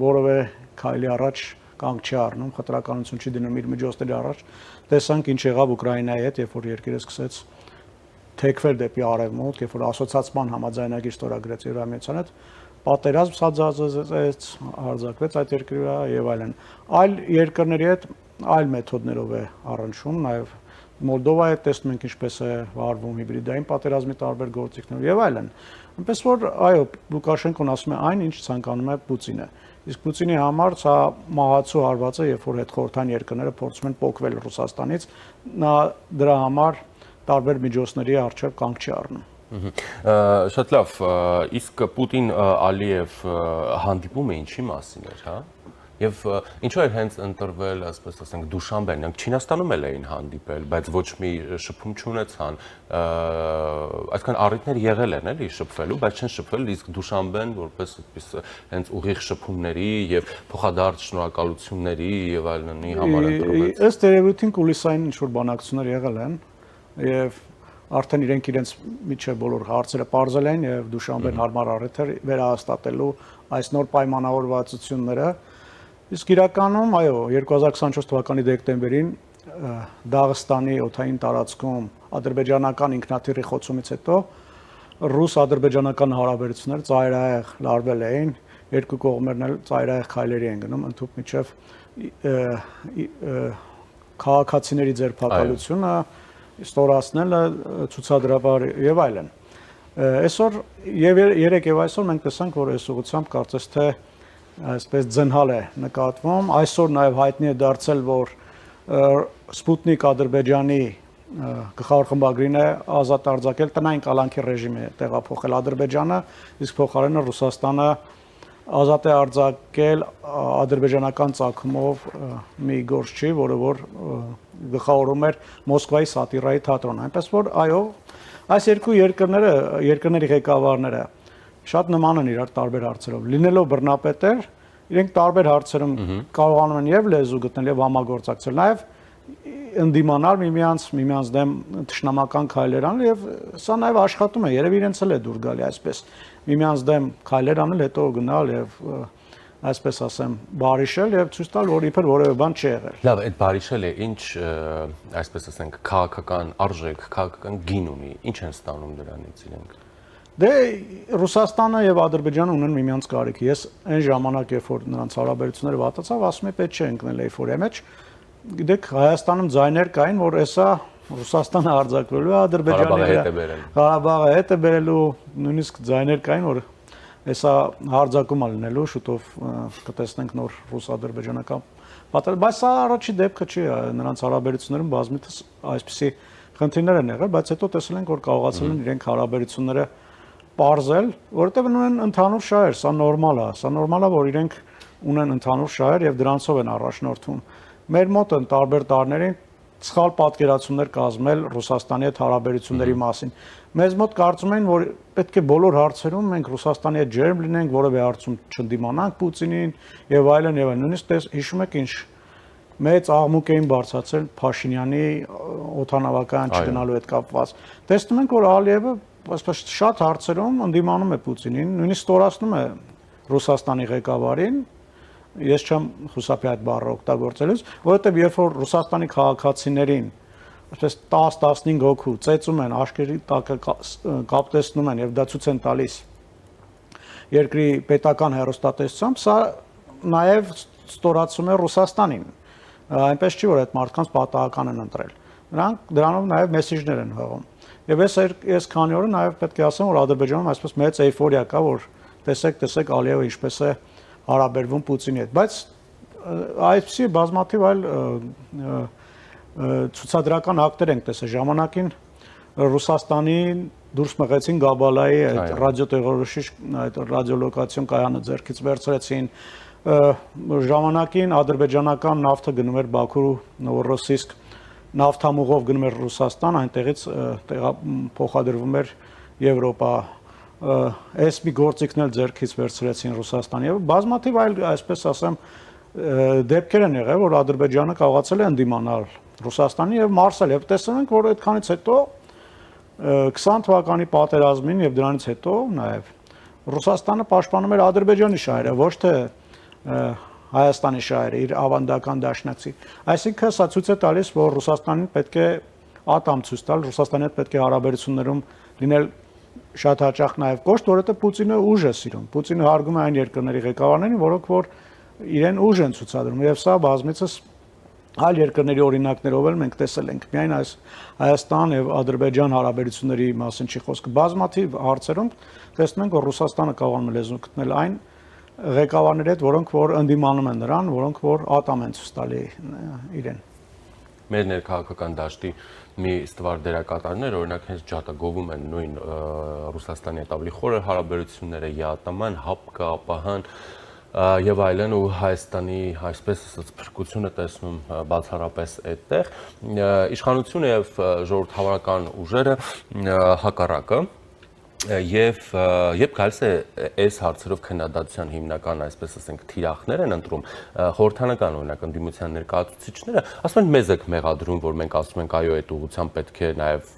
[SPEAKER 8] որևէ քայլի առաջ կանգ չի առնում, խտրականություն չի դնում իր միջոցների առաջ։ Տեսանք ինչ եղավ Ուկրաինայի հետ, երբ որ երկիրը սկսեց թեքվել դեպի արևմուտք, երբ որ ասոցիացիան համաձայնագիր ստորագրեց Եվրամիության հետ, պատերազմ սadzazեց, հարձակվեց այդ երկրի վրա եւ այլն։ Այլ երկրների հետ այլ մեթոդներով է առնչվում, նաեւ Մոլդովայի հետ տեսնում ենք ինչպես է վարվում հիբրիդային պատերազմի տարբեր գործիքներով եւ այլն։ Այնպես որ այո, Լուկաշենկոն ասում է այն, ինչ ցանկանում է Պուտինը։ Իսկ Պուտինի համար սա մահացու հարված է, երբ որ այդ խորհրդային երկրները փորձում են փոկվել Ռուսաստանից, նա դրա համար տարբեր միջոցների առջև կանգ չի առնում։
[SPEAKER 1] Շատ լավ, իսկ Պուտին-Ալիև հանդիպումը ինչի մասին էր, հա? Եվ ինչու էր հենց ընտրվել, ասես ասենք, Դուշանբեն, նրանք Չինաստանում էլ էին հանդիպել, բայց ոչ մի շփում չունեցան, այսքան առիթներ եղել են էլի շփվելու, բայց չեն շփվել, իսկ Դուշանբեն որպես այդպես հենց ուղիղ շփումների եւ փոխադարձ շնորհակալությունների եւ այլնի համար ընտրվեց։
[SPEAKER 8] Ըստ երևույթին կուլիսային ինչ-որ բանակցություններ եղել են եւ արդեն իրենց միջև բոլոր հարցերը բարձել են եւ Դուշանբեն հարմար առիթ էր վերահաստատելու այս նոր պայմանավորվածությունները։ Իսկ իրականում, այո, 2024 թվականի դեկտեմբերին Դաղստանի օդային տարածքում ադրբեջանական ինքնաթիռի խոցումից հետո ռուս-ադրբեջանական հարաբերությունները ծայրահեղ լարվել էին, երկու կողմերն էլ ծայրահեղ քայլերի են գնում ընդհանուր միջև քաղաքացիների ձերբակալությունը, ստորացնելը, ցուցադրաբար եւ այլն։ Այսօր եւ երեք եւ այսօր մենք տեսանք, որ այս ուղղությամբ կարծես թե այսպես ձնհալ է նկատվում, այսօր նաև հայտնի է դարձել, որ Սպուտնիկ Ադրբեջանի գլխավոր խմբագրին է ազատ արձակել տնային կալանքի ռեժիմի տեղափոխել Ադրբեջանը, իսկ փոխարենը Ռուսաստանը ազատ է արձակել ադրբեջանական ծագումով մի գործչի, որը որ գլխավորում էր Մոսկվայի Սատիրայի թատրոնը։ Այնպես որ այո, այս երկու երկրների ղեկավարները շատ նման են իրար տարբեր հարցերով։ Լինելով բռնապետեր, իրենք տարբեր հարցերում կարողանում են եւ լեզու գտնել եւ համագործակցել, նաեւ ընդդիմանալ միմյանց դեմ թշնամական քայլեր անել եւ սա նաեւ աշխատում է, երևի իրենց էլ է դուր գալի այսպես միմյանց դեմ քայլեր անել, հետո գնալ եւ այսպես ասեմ, բարիշել եւ ցույց տալ, որ իբր որևէ բան չի եղել։
[SPEAKER 1] Լավ, այդ բարիշելը ինչ, այսպես ասենք, քաղաքական արժեք, քաղաքական գին ունի, ինչ են ստանում դրանից իրենք։
[SPEAKER 8] Դե Ռուսաստանը եւ Ադրբեջանը ունեն միմյանց կարիք։ Ես այն ժամանակ, երբ որ նրանց հարաբերությունները վատացավ, ասում եմ, պետք չէ ընկնել էյֆորիայի մեջ։ Գիտեք, Հայաստանում ձայներ կային, որ հեսա Ռուսաստանը արձակվելու է Ադրբեջանի վրա։ Ղարաբաղը հետ է բերելու, նույնիսկ ձայներ կային, որ հեսա հարձակում է լինելու, շուտով կտեսնենք նոր ռուս-ադրբեջանական պատերազմ, բայց սա առաջի դեպքը չի, նրանց հարաբերություններում բազմիցս այսպիսի խնդիրներ են եղել, բայց հետո տեսել ենք, որ կարողացել են իրենք հարաբերությունները պարզել, որովհետև ունեն ընդհանուր շահեր, սա նորմալ է, որ իրենք ունեն ընդհանուր շահեր եւ դրանցով են առաջնորդվում։ Մեր մոտ են տարբեր տարիներին սխալ պատկերացումներ կազմել Ռուսաստանի հետ հարաբերությունների մասին։ Մեզ մոտ կարծում են, որ պետք է բոլոր հարցերում մենք Ռուսաստանի հետ ջերմ լինենք, որևէ հարցում չընդդիմանանք Պուտինին եւ այլն եւ այլն։ Նույնիսկ հիշում եք ինչ մեծ աղմուկ էին բարձրացել Փաշինյանի օդանավական չգնալու հետ կապված։ Տեսնում ենք, որ Ալիևը այսպես շատ հարցերում ընդդիմանում է Պուտինին, նույնիսկ ստորացնում է Ռուսաստանի ղեկավարին։ Ես չեմ խուսափի այդ բառը օգտագործելուց, որովհետև երբ որ Ռուսաստանի քաղաքացիներին այսպես 10-15 հոգու ծեծում են, աշկերի տակը կապտեցնում են եւ դա ցույց են տալիս երկրի պետական հեռուստատեսությամբ, սա նաեւ ստորացում է Ռուսաստանին։ Այնպես չի, որ այդ մարդկանց պատահական են ընտրել։ Նրանք դրանով նաեւ մեսիջներ են հղում։ Եվ ես քանի օրը նաեւ պետք է ասեմ, որ Ադրբեջանում այսպես մեծ էյֆորիա կա, որ տեսեք Ալիևը ինչպես է հարաբերվում Պուտինի հետ, բայց այսպիսի բազմաթիվ այլ ցուցադրական ակտեր ենք տեսել ժամանակին Ռուսաստանի դուրս մղեցին Գաբալայի այդ ռադիոտեղորոշիչ այդ ռադիոլոկացիոն կայանը ձեռքից վերցրեցին ժամանակին ադրբեջանական նավթը գնում էր Բաքու Նովորոսիսկ նավթամուղով գնում էր Ռուսաստան, այնտեղից փոխադրվում էր Եվրոպա այս մի գործիքն էլ ձեռքից վերցրեցին Ռուսաստանի եւ բազմաթիվ այլ այսպես ասեմ դեպքեր են եղել, որ Ադրբեջանը կարողացել է ընդդիմանալ Ռուսաստանի եւ մարսել եւ տեսնում ենք, որ այդքանից հետո 20 թվականի պատերազմին եւ դրանից հետո նաեւ Ռուսաստանը պաշտպանում էր Ադրբեջանի շահերը, ոչ թե Հայաստանի շահերը, իր ավանդական դաշնակցի։ Այսինքն սա ցույց է տալիս, որ Ռուսաստանին պետք է ատամ ցույց տալ, Ռուսաստանի հետ պետք է հարաբերություններում լինել շատ հաճախ նաև կոշտ, որովհետև Պուտինը ուժ է սիրում։ Պուտինը հարգում է այն երկրների ղեկավարներին, որոնք որ իրեն ուժ են ցուցադրում, եւ սա բազմիցս այլ երկրների օրինակներով էլ մենք տեսել ենք։ Միայն այս Հայաստան եւ Ադրբեջան հարաբերությունների մասին չի խոսքը։ Բազմաթիվ հարցերում տեսնում ենք, որ Ռուսաստանը կարողանում է լեզու գտնել այն ղեկավարների հետ, որոնք որ ընդդիմանում են նրան, որոնք որ ատամ են ցույց տալի իրեն։
[SPEAKER 1] Մեր ներքաղաքական դաշտի մի ստվար դերակատարներ, օրինակ հենց ջատագովում են նույն Ռուսաստանի հետ ավելի խորը հարաբերությունները, ԵԱՏՄ-ն, ՀԱՊԿ, ԱՊՀ-ն եւ այլն, ու Հայաստանի այսպես ասած փրկությունը տեսնում բացառապես այդտեղ, իշխանությունը եւ ժողովրդավարական ուժերը հակառակը եւ երբ գալիս է այս հարցերով քննադատության հիմնական, այսպես ասենք, թիրախներ են ընտրում, խորհրդանական օրինակ ընդդիմության ներկայացուցիչները, ասում են մեզ եք մեղադրում, որ մենք ասում ենք այո, այդ ուղղությամբ պետք է նաեւ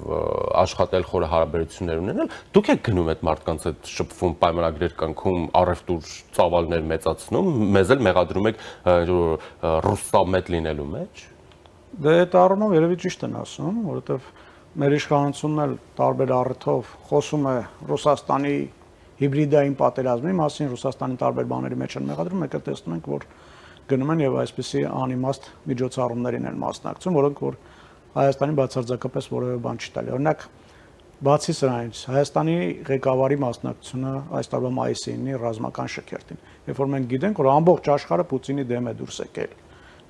[SPEAKER 1] աշխատել, խորը հարաբերություններ ունենալ, դուք եք գնում այդ մարդկանց հետ շփվում, պայմանագրեր կնքում, առևտուր ծավալներ մեծացնում, մեզ էլ մեղադրում եք ռուսամետ լինելու մեջ։
[SPEAKER 8] Դե այդ առումով երևի ճիշտ են ասում, որովհետեւ մեր իշխանությունն էլ տարբեր առիթով խոսում է Ռուսաստանի հիբրիդային պատերազմի մասին, Ռուսաստանի տարբեր բաների մեջ են մեղադրում, մեկը տեսնում ենք, որ գնում են եւ այսպիսի անիմաստ միջոցառումներին են մասնակցում, որոնք որ Հայաստանի բացարձակապես որևէ բան չի տալի։ Օրինակ, բացի սրանից, Հայաստանի ղեկավարի մասնակցությունը այս տարվա մայիսի 9-ի ռազմական շքերթին, երբ որ մենք գիտենք, որ ամբողջ աշխարհը Պուտինի դեմ է դուրս եկել։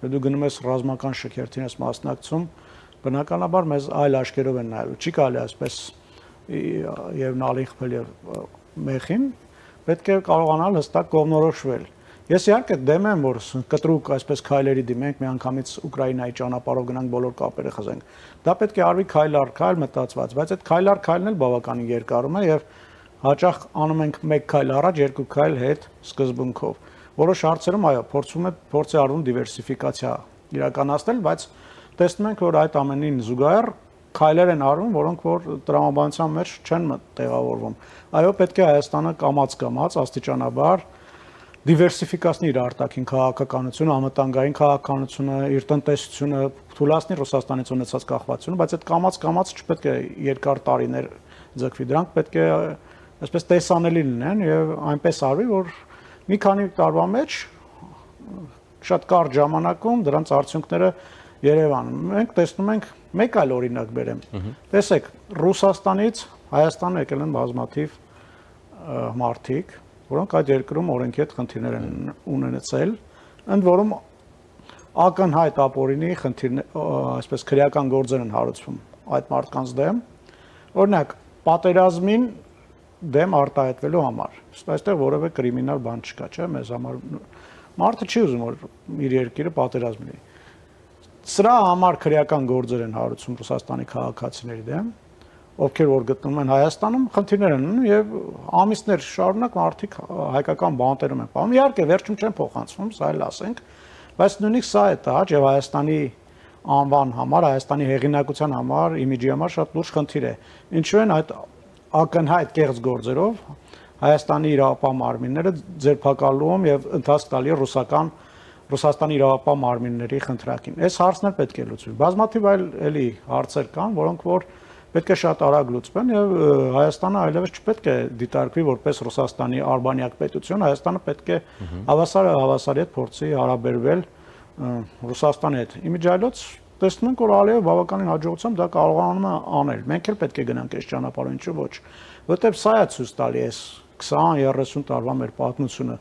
[SPEAKER 8] Դու գնում ես ռազմական շքերթին ես մասնակցում, բնականաբար մեզ այլ աշկերով են նայելու։ Չի կարելի այսպես եւ նալի խփել եւ մեխին, պետք է կարողանալ հստակ կողմնորոշվել։ Ես իհարկե դեմ եմ, որ կտրուկ այսպես քայլերի դիմենք, միանգամից Ուկրաինայի ճանապարհով գնանք բոլոր կապերը խզենք։ Դա պետք է արվի քայլ առ քայլ մտածված, բայց այդ քայլ առ քայլն էլ բավականին երկարում է եւ հաճախ անում ենք մեկ քայլ առաջ, երկու քայլ հետ սկզբունքով։ Որոշ հարցերում այո, փորձ է արվում դիվերսիֆիկացիա իրականացնել, բայց տեսնում ենք, որ այդ ամենին զուգահեռ քայլեր են արվում, որոնք որ տրամաբանության մեջ չեն տեղավորվում։ Այո, պետք է Հայաստանը կամաց-կամաց աստիճանաբար դիվերսիֆիկացնի իր արտաքին քաղաքականությունը, անվտանգային քաղաքականությունը, իր տնտեսությունը, թույլատնի Ռուսաստանից ունեցած կախվածությունը, բայց այդ կամաց-կամաց չպետք է երկար տարիներ ձգվի, դրանք պետք է այսպես տեսանելի լինեն եւ այնպես արվի, որ մի քանի տարվա մեջ շատ կարճ ժամանակում դրանց արդյունքները Երևան։ Մենք տեսնում ենք մեկ այլ օրինակ բերեմ։ Տեսեք, Ռուսաստանից Հայաստան եկել են բազմաթիվ մարդիկ, որոնք այդ երկրում օրենքի հետ խնդիրներ են ունեցել, ընդ որում ակնհայտ ապօրինի խնդիրներ, այսպես քրեական գործեր են հարուցվում այդ մարդկանց դեմ։ Օրինակ, պատերազմին դեմ արտահայտվելու համար։ Այստեղ որևէ կրիմինալ բան չկա, չէ՞, մեզ համար մարդը չի ուզում որ իր երկիրը պատերազմ լինի։ Սրա համար քրեական գործեր են հարուցում Ռուսաստանի քաղաքացիների դեմ, ովքեր որ գտնվում են Հայաստանում, խնդիրներ են ունենում եւ ամիսներ շարունակ մարդիկ հայկական բանտերում են պահում։ Իհարկե, վերջում չեն փոխանցվում, սա էլ ասենք, բայց նույնիսկ սա է տաճ եւ Հայաստանի անվան համար, Հայաստանի հեղինակության համար, իմիջի համար շատ լուրջ խնդիր է։ Ինչու են այդ ակնհայտ կեղծ գործերով Հայաստանի իրավապահ մարմինները ձերբակալում եւ ընթացք տալի Ռուսաստանի իրավապահ մարմինների խնդրակին։ Այս հարցն էլ պետք է լուծվի։ Բազմաթիվ այլ էլի հարցեր կան, որոնք որ պետք է շատ արագ լուծվեն եւ Հայաստանը այլևս չպետք է դիտարկվի որպես Ռուսաստանի արբանյակ պետություն, Հայաստանը պետք է հավասարի հետ փորձի հարաբերվել Ռուսաստանի հետ։ Իմիջիայլոց տեսնում ենք, որ Ալիևը բավականին հաջողությամբ դա կարողանում է անել։ Մենք էլ պետք է գնանք այս ճանապարհով, ինչու ոչ։ Որտեւ սա է ցույց տալի այս 20-30 տարվա մեր պատմությունը,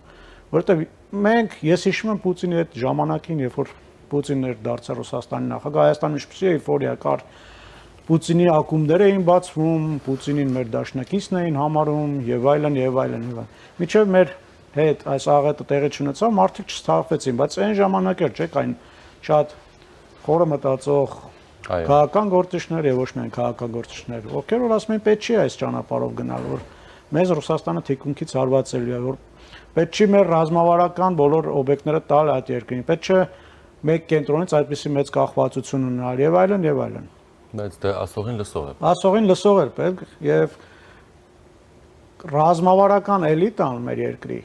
[SPEAKER 8] որտեւ մենք ես հիշում եմ Պուտինի հետ ժամանակին, երբ որ Պուտինն էր դարձել Ռուսաստանի նախագահ, Հայաստանում ինչպեսի էйֆորիա կար, Պուտինի ակումբներ էին բացվում, Պուտինին մեր դաշնակիցն էին համարում եւ այլն եւ այլն եւ այլն։ Միջև մեր հետ այս աղետը տեղի չունեցավ, մարդիկ չստացվեցին, բայց այն ժամանակ էր, չէ՞, այն շատ խորը մտածող քաղաքական գործիչներ եւ ոչ միայն քաղաքական գործիչներ, ովքեր որ ասում են պետք չի այս ճանապարհով գնալ, որ մեզ Ռուսաստանը թիկունքից հարվածելու է, որ պետք չի մեր ռազմավարական բոլոր օբյեկտները տալ այդ երկրին, պետք չէ մեկ կենտրոնից այդպիսի մեծ կախվածություն ունենալ եւ այլն եւ այլն։
[SPEAKER 1] Բայց դա ասողին լսող է։
[SPEAKER 8] Ասողին լսող էր պետք եւ ռազմավարական էլիտան մեր երկրի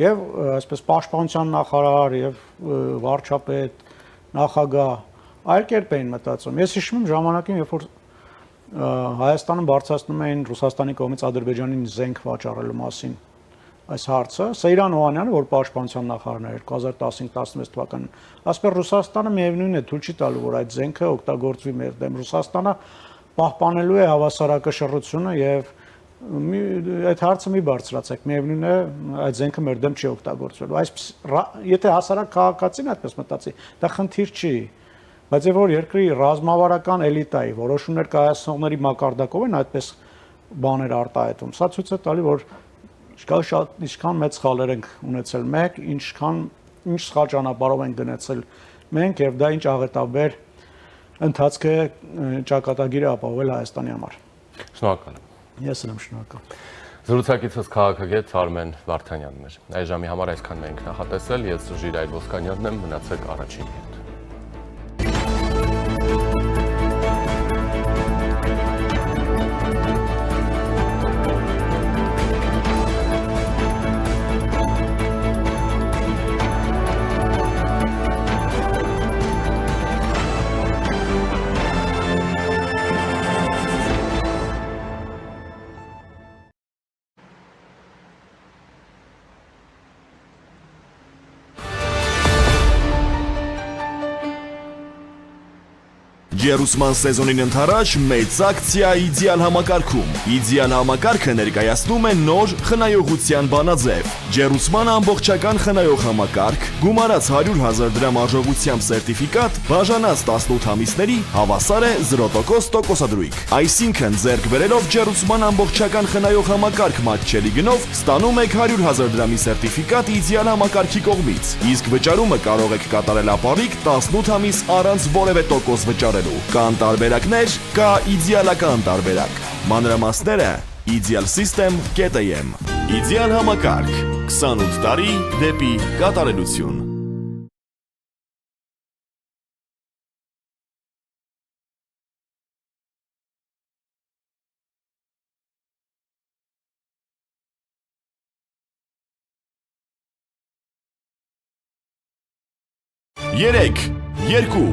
[SPEAKER 8] եւ այսպես պաշտպանության նախարար եւ վարչապետ, նախագահ այլ կերպ էին մտածում։ Ես հիշում եմ ժամանակին, երբ որ Հայաստանը բարձրացնում էին Ռուսաստանի կողմից Ադրբեջանին զենք վաճառելու մասին այս հարցը, Սեյրան Օհանյանը, որ պաշտպանության նախարարն էր 2015-16 թվականին, ասում էր Ռուսաստանը միևնույն է թույլ չի տալու, որ այդ զենքը օգտագործվի մեր դեմ։ Ռուսաստանը պահպանելու է հավասարակշռությունը եւ այդ հարցը մի բարձրացեք, միևնույն է այդ զենքը մեր դեմ չի օգտագործվելու։ Այսպես եթե հասարակ քաղաքացին այդպես մտածի, դա խնդիր չի։ Բայց որ երկրի ռազմավարական էլիտայի որոշումներ կայացնողների մակարդակով են այդպես բաներ արտահայտում, սա ցույց է տալի, որ ինչքան մեծ խալեր ենք ունեցել մենք, ինչ սխալ ճանապարհով ենք գնացել մենք եւ դա ինչ աղետաբեր ընթացք է ճակատագիրը ապահովել Հայաստանի համար։
[SPEAKER 1] Շնորհակալ եմ։
[SPEAKER 8] Ես եմ շնորհակալ։
[SPEAKER 1] Զրուցակիցս քաղաքագետ Արմեն Վարդանյանն էր։ Այս ժամի համար այսքանն ենք նախատեսել։ Ես Ժիրայր Ոսկանյանն եմ, մնացեք առաջին հետ։
[SPEAKER 7] Ջերուսման սեզոնին ընթരാճ մեծ ակցիա իդեալ համակարգում։ Իդեալ համակարգը ներկայացնում է նոր խնայողության բանաձև։ Ջերուսման ամբողջական խնայող համակարգ, գումարած 100,000 դրամ արժողությամբ սերտիֆիկատ, բաժանած 18 ամիսների հավասար է 0% տոկոսադրույք։ Այսինքն ձեռք բերելով Ջերուսման ամբողջական խնայող համակարգ մատչելի գնով ստանում եք 100,000 դրամի սերտիֆիկատ իդեալ համակարգի կողմից։ Իսկ վճարումը կարող եք կատարել ապառիկ 18 ամիս առանց որևէ տոկոս վճարելու։ Կան տարբերակներ, կա իդեալական տարբերակ։ Մանրամասները idealsystem.am։ Իդեալ համակարգ 28 տարի դեպի կատարելություն։ Երեք, երկու,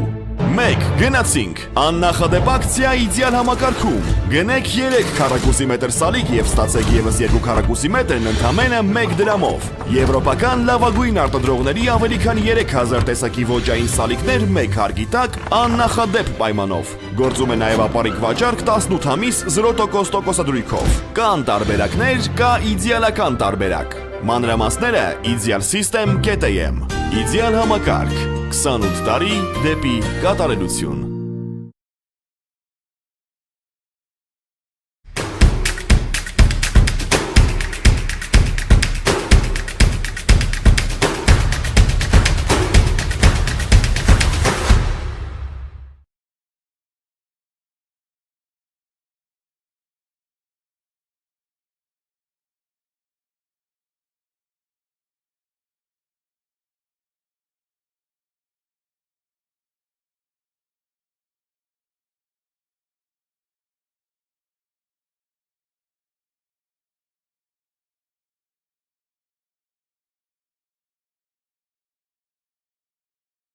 [SPEAKER 7] մեկ, գնացինք, աննախադեպ ակցիա իդեալ համակարգում, գնեք 3 քառակուսի մետր սալիկ և ստացեք ևս 2 քառակուսի մետրն ընդամենը 1 դրամով, եվրոպական լավագույն արտադրողների ավելի քան 3000 տեսակի ոճային սալիկներ 1 հարկի տակ աննախադեպ պայմանով, գործում է նաև ապառիկ վաճառք 18 ամիս 0% տոկոսադրույքով, կան տարբերակներ, կա իդեալական տարբերակ, մանրամասները idealsystem.am, իդեալ համակարգ 28 տարի դեպի կատարելություն։